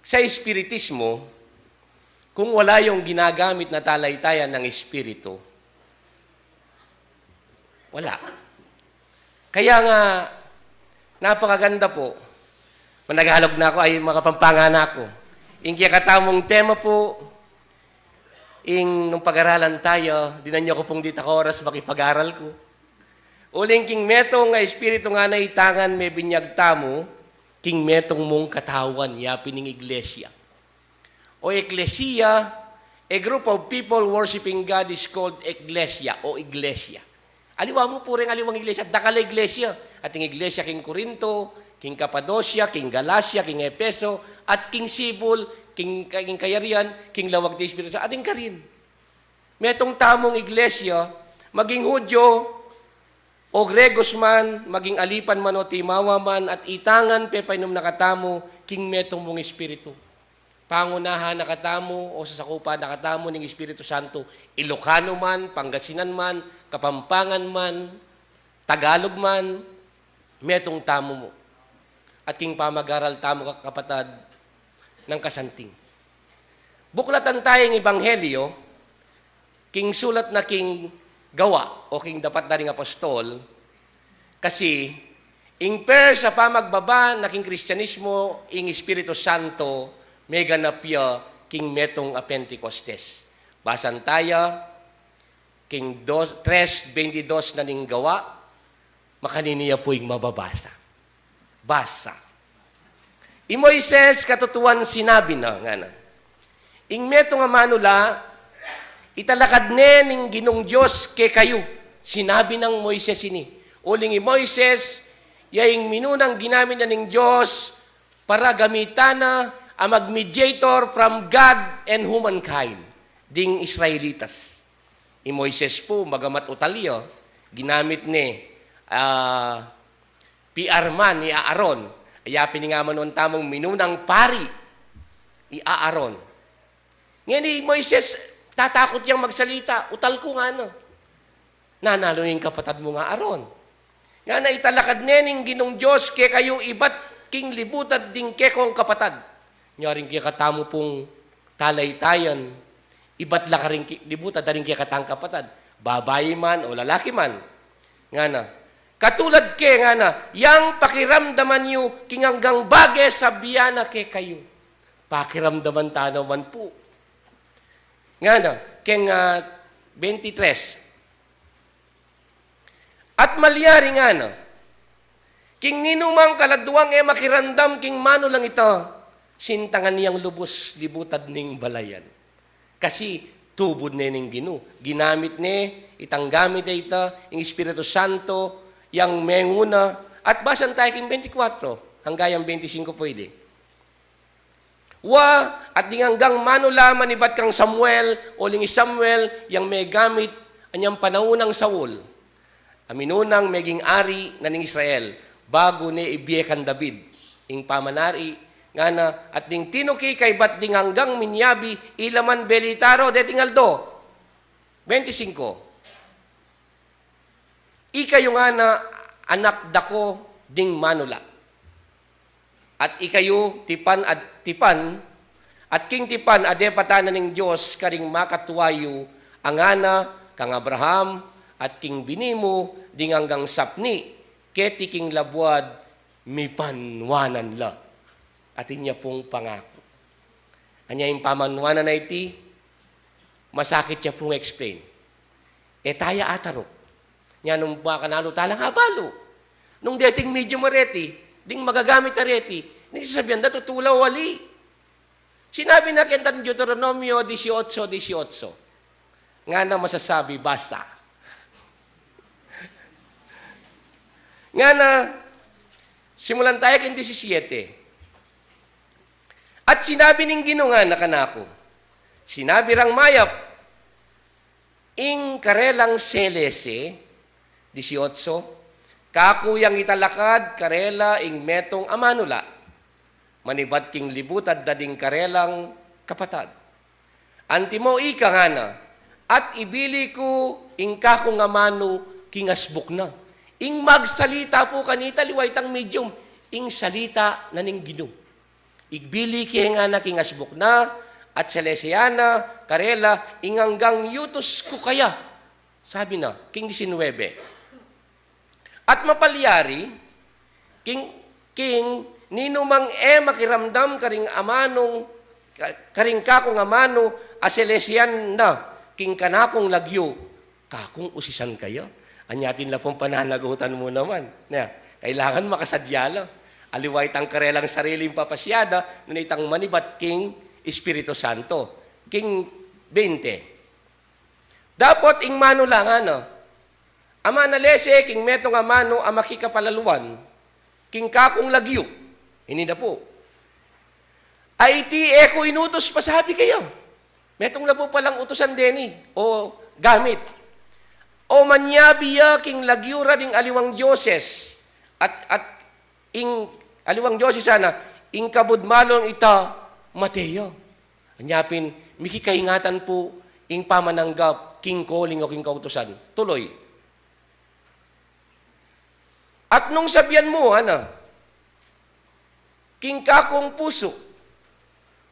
Sa Espiritismo, kung wala yung ginagamit na talaytayan ng Espiritu, wala. Kaya nga, napakaganda po. Managhalog na ako, ay makapampangan na ako. Yung katamong tema po, nung pag-aralan tayo, dinanyo ko pong dita ka oras makipag-aral ko. Uling king metong nga espiritu nga na itangan may binyag tamo, king metong mong katawan, yapin ng iglesia. O eklesiya, a group of people worshiping God is called ecclesia o iglesia. Aliwa mo po rin aliwang iglesia, dakala iglesia. Ating iglesia king Corinto, king Cappadocia, king Galacia, king Epeso, at king Sibul, king Kayarian, king Lawag de Espiritu, ating karin. Metong tamong iglesia, maging Hudyo, o Gregos man, maging alipan man o timawa man, at itangan pepainom nakatamo, king metong mong Espiritu. Pangunahan nakatamo o sa sakupa nakatamo ng Espiritu Santo, Ilocano man, Pangasinan man, Kapampangan man, Tagalog man, metong tamo mo. At king pamag-aral tamo kapatad ng kasanting. Buklatan tayong ebanghelyo, king sulat na king gawa o king dapat na ring apostol, kasi ing per sa pamagbaba na king Kristyanismo, ing Espiritu Santo, may ganapya king metong a Pentecostes. Basan tayo, king 3:22 na ning gawa, makaniniya po ing mababasa. Basa. I Moises katutuan sinabi na, nga na, ing metong a manula, italakad ne ning ginong Diyos ke kayo. Sinabi ng Moises ini. Uling i Moises, yaing minunang ginamit na ning Diyos para gamitan na ang mag-mediator from God and humankind, ding Israelitas. I Moises po, magamat utalyo, ginamit ni PR man ni Aaron. Ayapin nga man noon tamang minunang pari, i Aaron. Ngayon ni Moises, tatakot niyang magsalita, utal ko nga no. Nanalo yung kapatid mo nga Aaron. Nga na italakad nening ginong Diyos, ke kayo ibat king libutad ding ke kong kapatid. Nyaring kaya katamo pong talaytayan, ibat la ka rin libutad, daring kaya katang kapatid. Babae man o lalaki man. Nga na. Katulad ke nga na, yang pakiramdaman nyo kinganggang bagay sa biyana ke kayo. Pakiramdaman tanaw man po. Nga na, keng 23. At malyari nga na, king ninumang kaladwang makirandam king mano lang ito, sintangan niyang lubos libutad ning balayan. Kasi tubod na ning ginu. Ginamit ni, itanggamit na ito, yung Espiritu Santo, yang menguna, at basan tayo king 24, hanggang 25 pwede. At hanggang manulaman ibat kang Samuel, o lingi Samuel, yang may gamit, anyang panahunang Saul, aminunang meging ari na ning Israel, bago ni ibiyekan David, ing pamanari, nga na, at ding tinuki kay bat ding hanggang minyabi, ilaman belitaro, deting aldo. 25. Ikayo nga na, anak dako ding manula. At ikayo, tipan, at king tipan, adepatanan ng Diyos, karing makatuwayo, ang ana, kang Abraham, at king binimo, ding hanggang sapni, keti king labuad, mipanwanan la. At inya pong pangako. Anya yung pamanwanan na iti, masakit niya pong explain. Taya atarok. Nya nung baka nalo talang habalo. Nung dating medyo mareti, ding magagamit na reti, nagsasabihan na tutulaw wali. Sinabi na kentan Deuteronomio 18:18. Nga na masasabi, basta. Nga na, simulan tayo kin 17. At sinabi ning ginungan na kanako, sinabi rang mayap, ing karelang selese, 18, kakuyang italakad, karela, ing metong amanula, manibat king libutad dading karelang kapatad. Antimo ika nga na, at ibili ko, ing kakong amano, king asbuk na. Ing magsalita po kanita, liwaytang medium, ing salita na ning ginung. Igbili kaya nga na king asbuk na, at Salesiana, Karela, inganggang yutos ko kaya. Sabi na, king 19. At mapalyari, king ninumang makiramdam karing amanong, karing kakong amano, aselesyan na, king kanakong lagyo, kakong usisan kayo. Anyatin la pong pananagutan mo naman. Kailangan makasadyala. Aliway tang karelang sariling papasyada, nunitang manibat king Espiritu Santo. King 20. Dapat ing mano lang, ama na lese, king metong amano, amaki kapalaluan, king kakong lagyo. Hindi na po. Ay iti eko inutos pasabi kayo. Metong na po palang utusan deni o gamit. O manyabiya king lagyura ding aliwang Diyoses at ing aliwang Diyoses sana ing kabudmalon ita Mateo. Anyapin, mikikaingatan po ing pamananggap king calling o king kautusan. Tuloy. At nung sabihan mo, king kakong puso,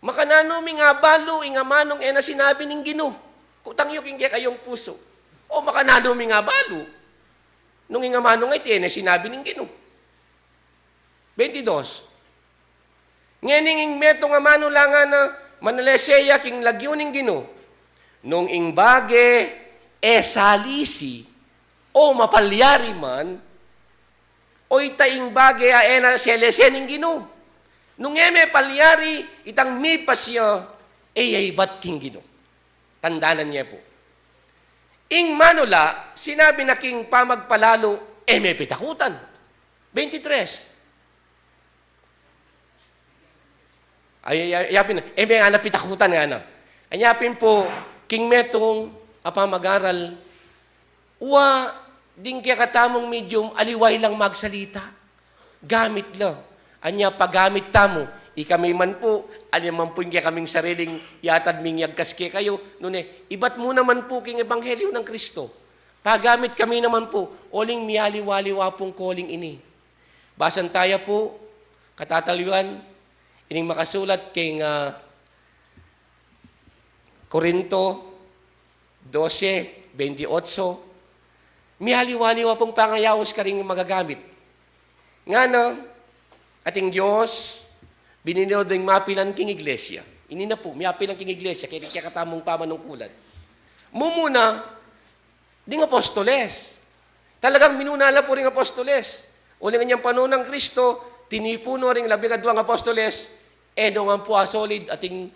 makanano mi nga balo, inga manong na sinabi ning Gino. Kutang yung kaya kayong puso. O makanano mi nga balo. Nung inga manong ay na sinabi ning Gino. 22. Ngening ing meto nga mano lang na manaleseya king lagyo ning Gino. Nung ing bage salisi o mapalyari man o itaing bage na selese ning Gino. Nung eme palyari, itang mi pasya, ay bat king Gino. Tandanan niya po. Ing manula, sinabi na king pamagpalalo, eme pitakutan. 23. Ayapin, eme nga na pitakutan nga na. Ayapin po, king metong apamag-aral, uwa, ding kaya katamong medium, aliway lang magsalita. Gamit lang. Anya paggamit tamo, ikami man po, man po yung kaming sariling yatad mingyag kaske kayo, ibat mo naman po king ebanghelyo ng Kristo. Paggamit kami naman po, oling miyaliwaliwa pong calling ini. Basan tayo po, katataliwan, ining makasulat king Korinto 12:28, miyaliwaliwa pong pangayawos ka rin magagamit. Nga na, ating Diyos, bininod ng mapilan king iglesia. Ini na po, mapilan king iglesia, kaya katamong pamanungkulan. Mumuna, ding apostoles. Talagang minunala po rin apostoles. Uling niyang panunang Kristo, tinipuno rin labing-adwang apostoles, nung ang puwa solid ating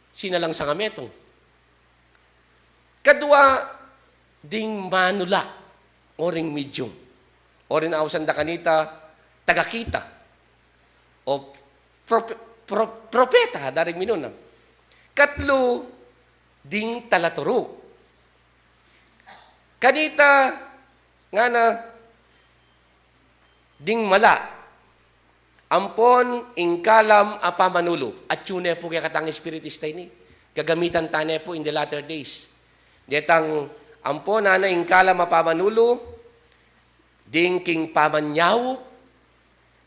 sinalang sa ngametong. Kadua, ding manula, o ring medium. O rin ausan da kanita, tagakita. O propeta, daring minuna. Katlo, ding talaturo. Kanita, nga na, ding mala. Ampon, ingkalam, apamanulo. At yun po kaya katang espiritista ini. Gagamitan tane po in the latter days. Detang, ampon, na ingkalam, apamanulo, ding king pamanyaw,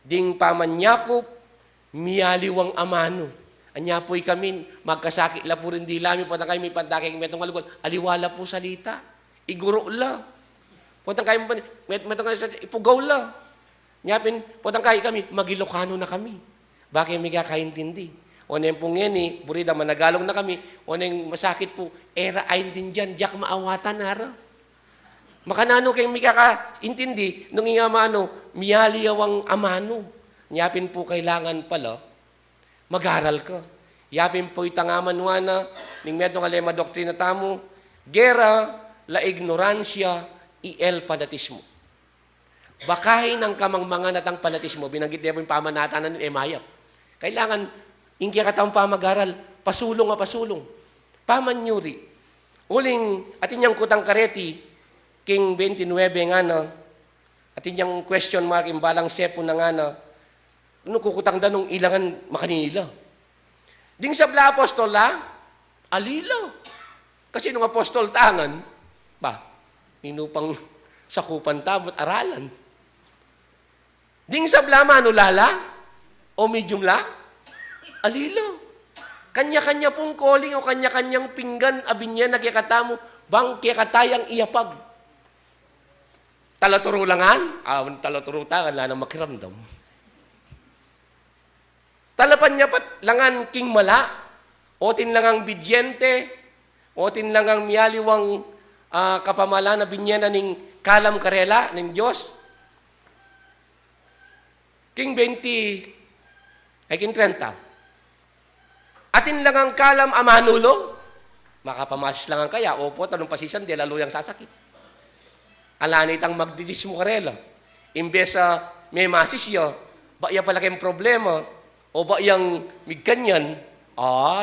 ding pamanyakop, miyaliwang amano. Anya po'y kami, magkasakit la po rin di lami, punang kayo may pandaking metong alugol, aliwala po salita, iguro la. Punang kayo, metong kayo, ipugaw la. Nyapin, punang kayo kami, magilokano na kami. Bakit may kakaintindi? O na yung pong burida, managalong na kami, o na yung masakit po, era ayin din dyan, diyak maawatan hara. Makanano kayong may kakaintindi, nung ingamano, miyaliyawang amano. Yapin po kailangan pala, mag-aral ka. Yapin po itangaman wana, ning medong alema doktrina tamo, gera, la ignoransya, il panatismo. Bakahin ang kamangmangan at ang panatismo, binanggit niya po yung pamanatanan ng emayap. Kailangan, ingkya katang pamag-aral, pasulong nga pasulong. Pamanyuri. Uling, atin niyang kutang kareti, King 29 nga na, at inyang question mark, imbalang sepo na nga na, kukutang danong ilangan makanila. Ding sa bla apostol la, alila. Kasi nung apostol tangan, ninupang sakupan tabot aralan. Ding sa bla manulala, o medium la, alila. Kanya-kanya pong calling o kanya-kanyang pinggan, abin niya nagyakatamo, bang kiyakatayang iyapag. Talaturo langan, talaturo tangan, na makiramdam. Talapan niya pat langan king mala, Otin lang ang bidyente, otin lang ang miyaliwang kapamala na binyana ning kalam karela ng Diyos. King 20, ay king 30. Atin lang ang kalam amanulo, makapamasis lang ang kaya, opo, tanong pasisan, di laluyang sasakit. Alanit ang magdidis mo karela. Imbes may masis yo, ba iya pala kayong problema, o ba yang migkanyan,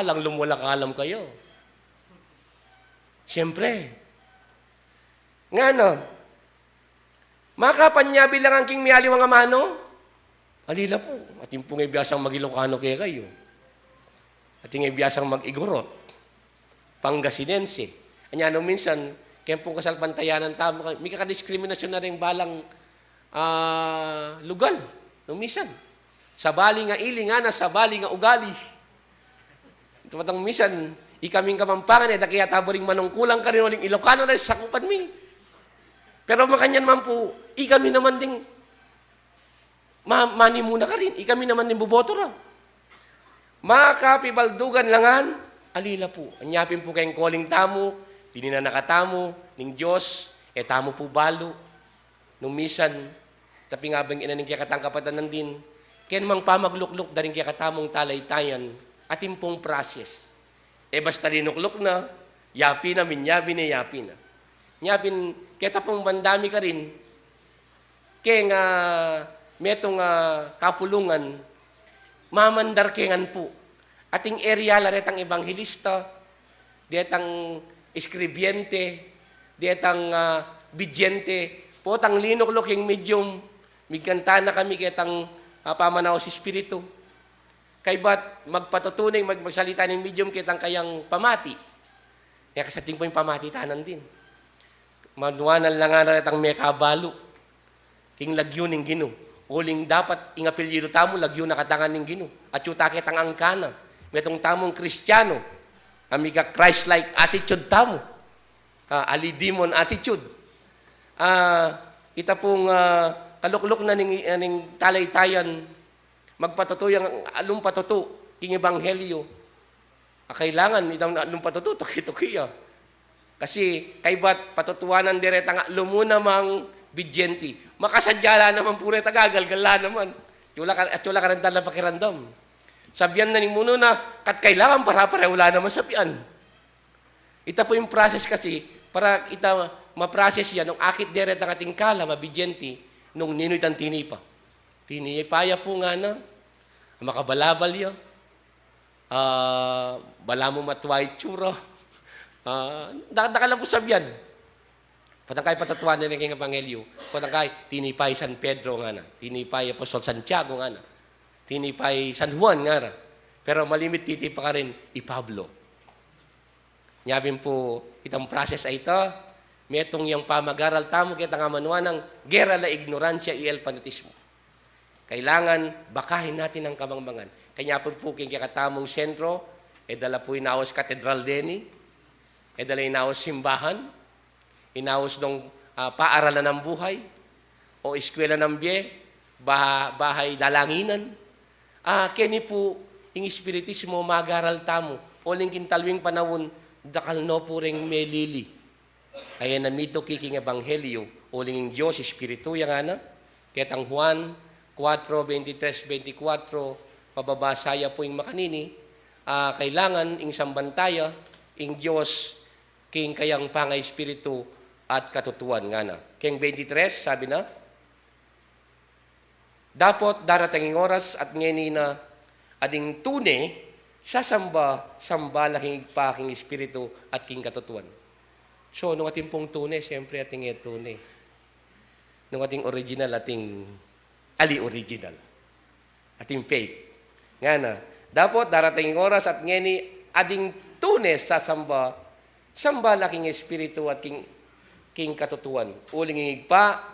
lang lumula kalam kayo. Siyempre. Nga no, makapanyabi lang ang king miyali mga mano, alila po, ating pong ibiyasang mag-Ilocano kaya kayo. Ating ibiyasang mag-Igorot, Pangasinense. Anya no minsan, kaya pong kasalpantayanan tamo, may kakadiskriminasyon na rin balang lugal. No minsan, sa bali nga ili nga na, sa bali nga ugali. Tumatang minsan, ikaming kamampangan, kaya taboring manungkulang ka rin, waling Ilocano na sakupan mi. Pero makanyan man po, ikami naman ding mani muna ka rin. Ikami naman din buboto ra. Makapibaldugan langan, alila po. Anyapin po kayong calling tamo, hindi na nakatamo, ning Diyos, tamo po balo. Nung misan, tapi nga bang inaning kaya katang kapatanan din, kaya namang pamaglukluk daring kaya katamong talaytayan, ating pong process. Basta linukluk na, yapi na, minyabi na, yapi na. Nyapin, kaya tapong bandami ka rin, kaya nga, metong kapulungan, mamandar kengan po. Ating area laretang ebanghilista, dietang escribiente, dietang bidyente, potang linuklok yung medium, migkanta na kami kitang pamanaw si Espiritu. Kay ba't magpatutunay, magsalita ng medium kitang kayang pamati. Kaya kasating po yung pamati tanan din. Manuanan lang nga naretang may kabalo. King lagyo ng gino. Uling dapat ingapelyido tamo, lagyo nakatangan ng gino. At yung takit ang angkana. Metong tamong Kristiyano. Amiga Christ-like attitude tamo. Ali-demon attitude. Ita pong kaluklok na ning talaytayan, magpatutuyang alung patutu, king ebanghelyo. Kailangan itang alung patutu, tuki-tuki. Kasi kay ba't patutuwanan direta nga lumuna mang bidyenti. Makasadyala naman pure tagagalgala naman. At wala ka rin tala pakirandam. Sabihan na ni muno na kat kailangan para wala naman sabihan. Ita po yung process kasi para ita ma-process yan nung akit direta ng ating kala, mabidyenti, nung ninoy tan tinipa. Tinipaya po nga na, makabalabal yan. Bala mo matuway tsura. Nakala po sabihan. Patangkay patatuan na ng Evangelyo. Patangkay, tinipay San Pedro nga na. Tinipay Apostol Santiago nga na. Tinipay San Juan nga na. Pero malimit titipa ka rin, Pablo. Nyabin po, itang process ay ito. Metong yung pamag-aral tamo, kita nga manuan ng gera la ignoransya el fanatismo. Kailangan bakahin natin ang kamangmangan. Kanya po king katamong sentro, dala po inaos katedral deni, dala inaos simbahan, inaos ng paaralan ng buhay, o eskwela ng biye, bahay dalanginan. Kini po, yung espiritismo mag-aral tamo, o lingkin talwing panahon, dakal no po ring melili. Kaya namito kiking ebanghelyo, o linging Diyos, espiritu yung ana, ketang Juan 4:23-24, mababasaya po yung makanini, kailangan ing sambantaya, ing Diyos, king kayang pangay espiritu, at katutuan nga na. King 23, sabi na, dapat darating oras at ngeni na ading tune, samba laking igpaking espiritu at king katutuan. So, nung ating pong tune, siyempre ating tune. Nung ating original, ating ali-original. Ating faith. Nga na, dapat darating oras at ngeni ading tune samba laking espiritu at king katutuan. Uling igpa,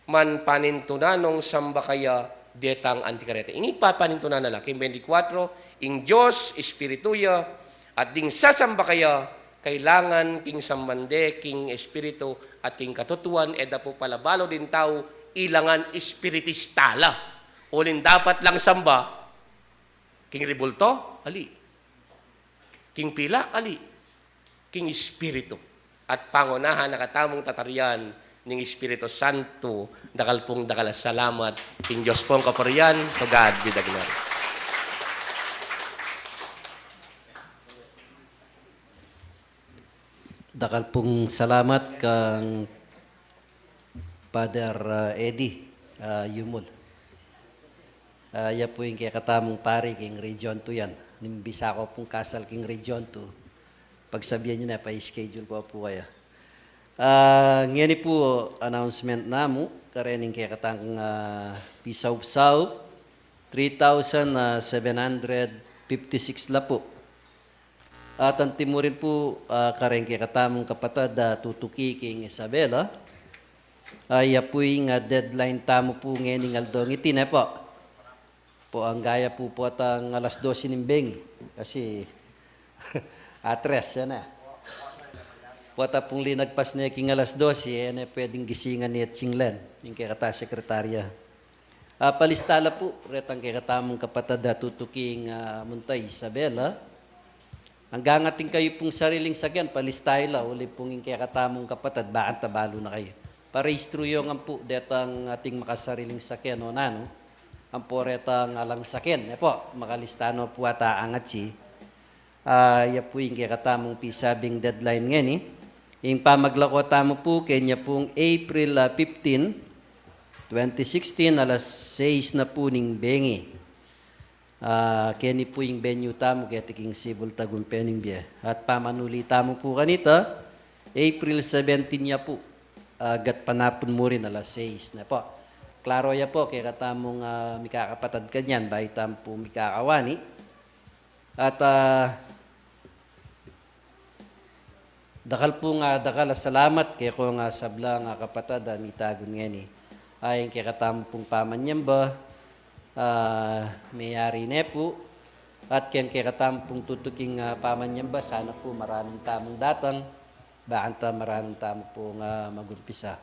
man panintunanong samba kaya detang antikarete. Ingig pa panintunan na lang. King 24, ing Diyos, espirituya, at ding sasamba kaya, kailangan king sambande, king espiritu, at king katutuan, eda po palabalo din tao, ilangan espiritistala. Ulin dapat lang samba, king ribulto, ali. king pilak ali, king Espiritu. At pangunahan nakatamong tatarian ning Espiritu Santo, dakal pong dakal salamat, king Diyos pong kaparian, to God be the glory. Dakal pong salamat kang Father Eddie Yumol. Ya po yung kaya katamong pari king Region 2 yan. Nimbisa ko pong kasal king Region 2. Pagsabihan nyo na, pa-schedule ko po kayo. Ngayon po, announcement na mo, karening kaya katang pisaw-saw, 3,756 la po. At ang timurin po, karen kaya katamong kapatad, tutuki king Isabela, ay po yung deadline tamo po ngayon aldong itin po. Po ang gaya po po at ang alas 12 ng bengi. Kasi atres yan na. Po at pong linagpas na king alas 12, yan pwedeng gisingan ni Etzinglen, yung kaya kata sekretarya. Palistala po, retang kaya katamong kapatad tutuking Muntay Isabela. Hanggang ating kayo pong sariling sakyan, palistay la, uli pong yung kaya katamong kapatad, bakit tabalo na kayo. Parehistro yung ang po, detang ating makasariling sakyan o nano, ang po retang alang sakyan. Po, makalistano po ata angat si. Ya po yung kaya katamong pisabing deadline ngayon eh. Yung pamaglako tamo po, kanya pong April 15, 2016, alas 6 na po ning bengi. Kaya ni po yung venue tamo, kaya tiking Sibol Tagumpeng Biya. At pamanuli tamo po kanita, April 17 niya po. Gat panapon mo rin, alas 6 na po. Klaro ya po, kaya katamong mikakapatad kanyan, bahay tamo po mikakawani. At dakal po dakal salamat kaya ko nga sabla nga kapatad, mitagon ngayon eh. Ay kaya katamo pong pamanyam ba, mayari na po. At kaya katamo pong tutuking pamanyam ba, sana po maraming tamong datang, bakanta maraming tamo pong magumpisa.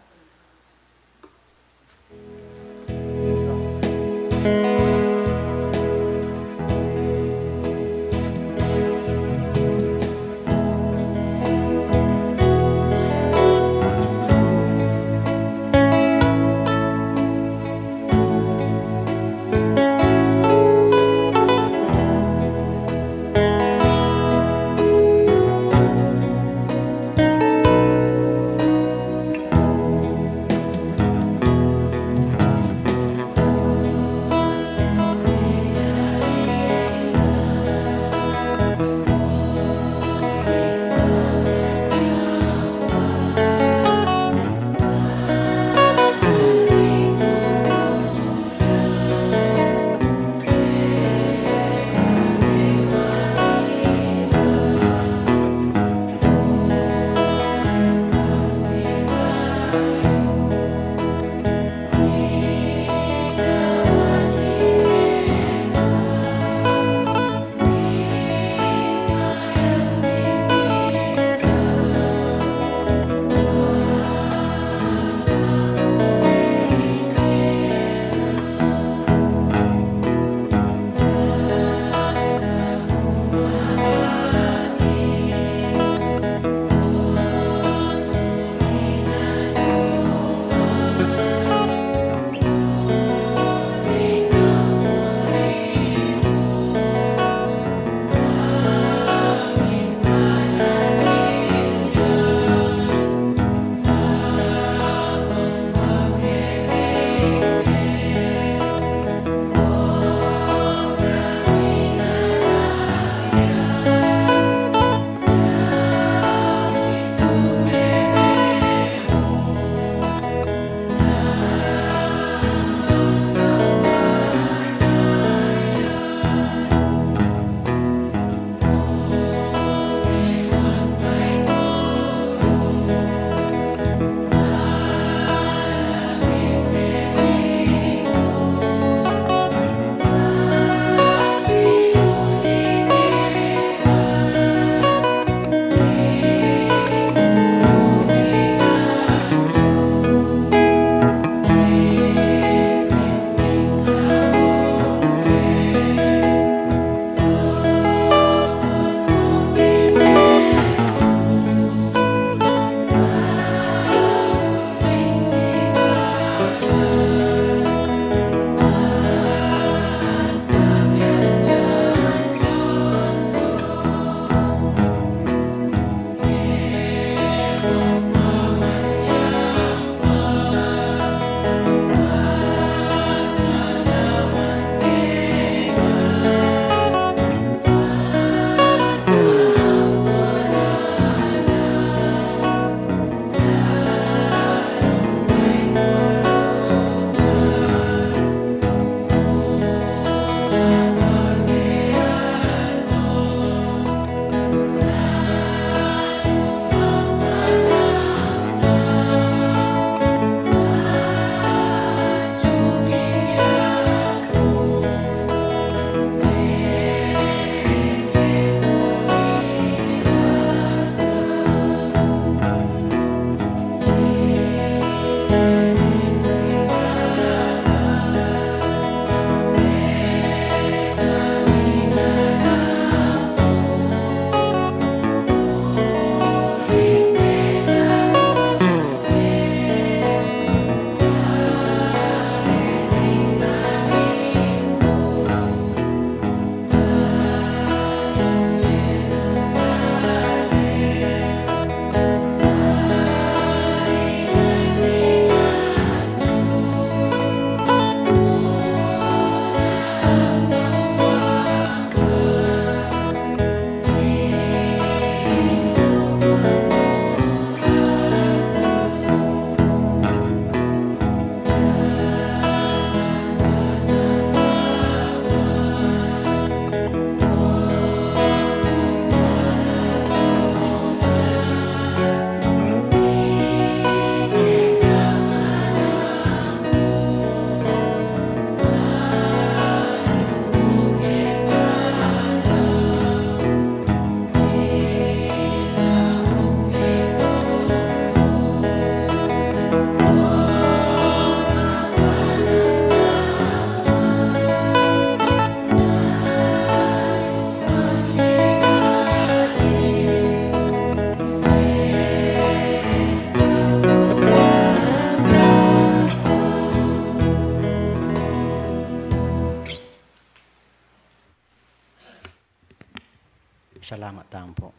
Salamat po.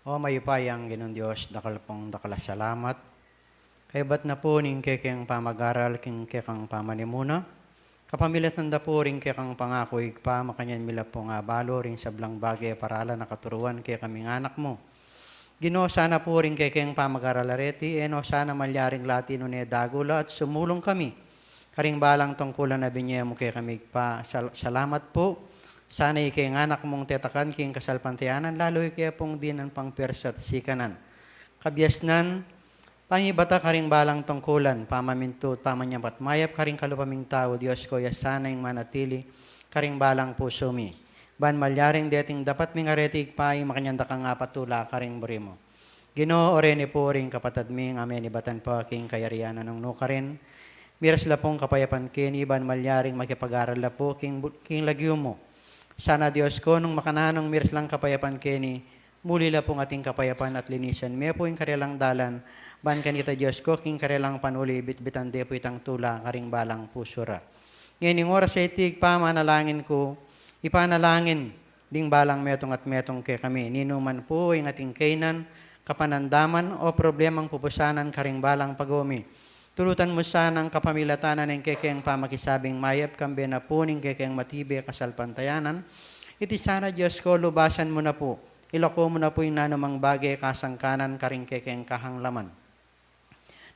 O mayupayang Ginoong Diyos, dakal pong dakala salamat. Kaya ba't na po ning kekeng pamag-aral, king kekang pamanimuna. Kapamilatan da po rin kekang pangako igpa, makanyan mila po nga balo rin sa blang bagay parala nakaturuan kaya kaming anak mo. Ginoo sana po rin kekeng pamag-aral areti, eno sana malyaring latino ne dagula at sumulong kami. Karing balang tungkulan na binye mo kaya kami igpa. Salamat po. Sana ikay anak mong tetakan king kasalpantianan, lalo ikaya pong dinan pang persa at sikanan. Kabyasnan, pangibata karing balang tungkulan, pamaminto at pamanyapat mayap karing kalupaming tao, Diyos ko, sana yung manatili, karing balang puso mi. Ban malyaring deting dapat mingaretig pa yung makanyanda kang apatula karing burimo. Ginoo orene po ring kapatad ming amen ibatan po king kayarian anong nukarin. Miras la pong kapayapan kini, ban malyaring makipag-aral la po king lagyo mo. Sana Diyos ko, nung makananong miras lang kapayapan kini, muli la pong ating kapayapan at linisan. May po yung karilang dalan, ban kanita Diyos ko, king karilang panuli, bitbitan de po itang tula, karing balang pusura. Ngayon yung oras sa itig pa, manalangin ko, ipanalangin, ding balang metong at metong kay kami. Ninuman po yung ating kainan, kapanandaman o problemang pupusanan, karing balang pagumi. Tulutan mo sanang kapamilatanan ng kekeng pamakisabing mayap, kambe na po ng kekeng matibe kasalpantayanan. Iti sana Diyos ko, lubasan mo na po. Ilako mo na po yung nanumang bagay kasangkanan karing kekeng kahanglaman.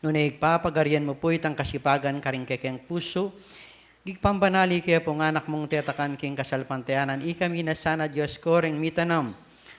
Nunay ipapagarian mo po itang kasipagan karing kekeng puso. Gigpambanali kaya po anak mong tetakan king kasalpantayanan. Ikami na sana Diyos ko ring mitanam.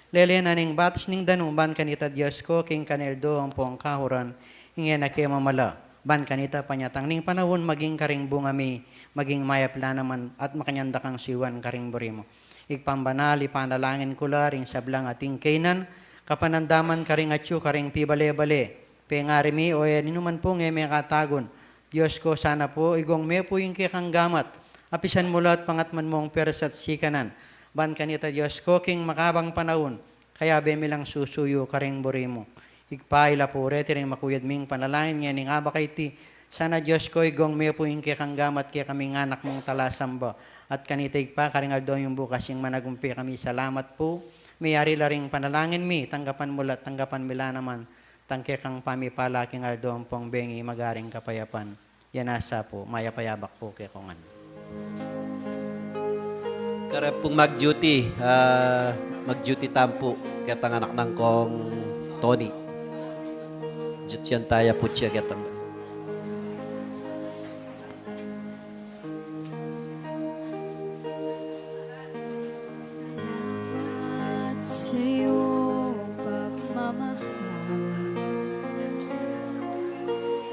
Lelena ning batas ning danuban kanita Diyos ko king kaneldo ang po ang kahuran. Ingyan na kaya mamala. Ban kanita panyatang ning panahon maging karing bungami, maging mayapla naman at makanyanda kang siwan karing burimo. Igpambanali panalangin ko la ring sablang ating kainan, kapanandaman karing atyo karing pibale-bale, pengarimi o ninuman po ngay may katagon. Diyos ko sana po igong may po yung kikang gamat, apisan mula at pangatman mong peres at sikanan. Ban kanita Diyos ko king makabang panahon, kaya bemilang susuyo karing burimo. Igpaila po reti rin makuyad ming panalangin nga ning abakay ti. Sana Diyos ko igong may po yung kikang gamat kaya kaming anak mong talasamba. At kanita igpa karing aldo yung bukas yung managumpi kami. Salamat po. Mayari la ring panalangin mi. Tanggapan mula at tanggapan mila naman. Tangke kang pamipala king aldo ang pong bengi magaring kapayapan. Yan asa po. Mayapayabak po kaya kongan. Karep pong mag-duty. Mag-duty tampo. Kaya tang anak ng kong Tony. Diyan tayo po siya kita. Salamat sa iyong pagmamahal.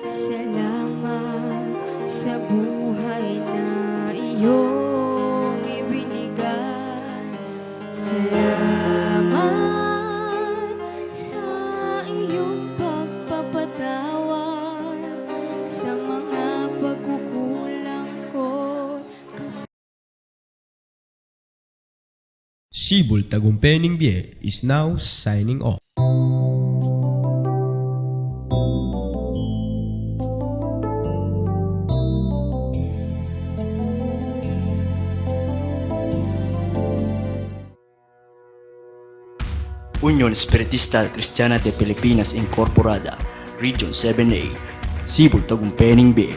Salamat sa buhay na iyong ibinigay. Salamat sa iyong pagpapatawad sa mga pagkukulang ko. Sibul Tagumpay Bie is now signing off. Unión Espiritista Cristiana de Pilipinas Incorporada, Region 7A, Sibul Tagumpay Bie.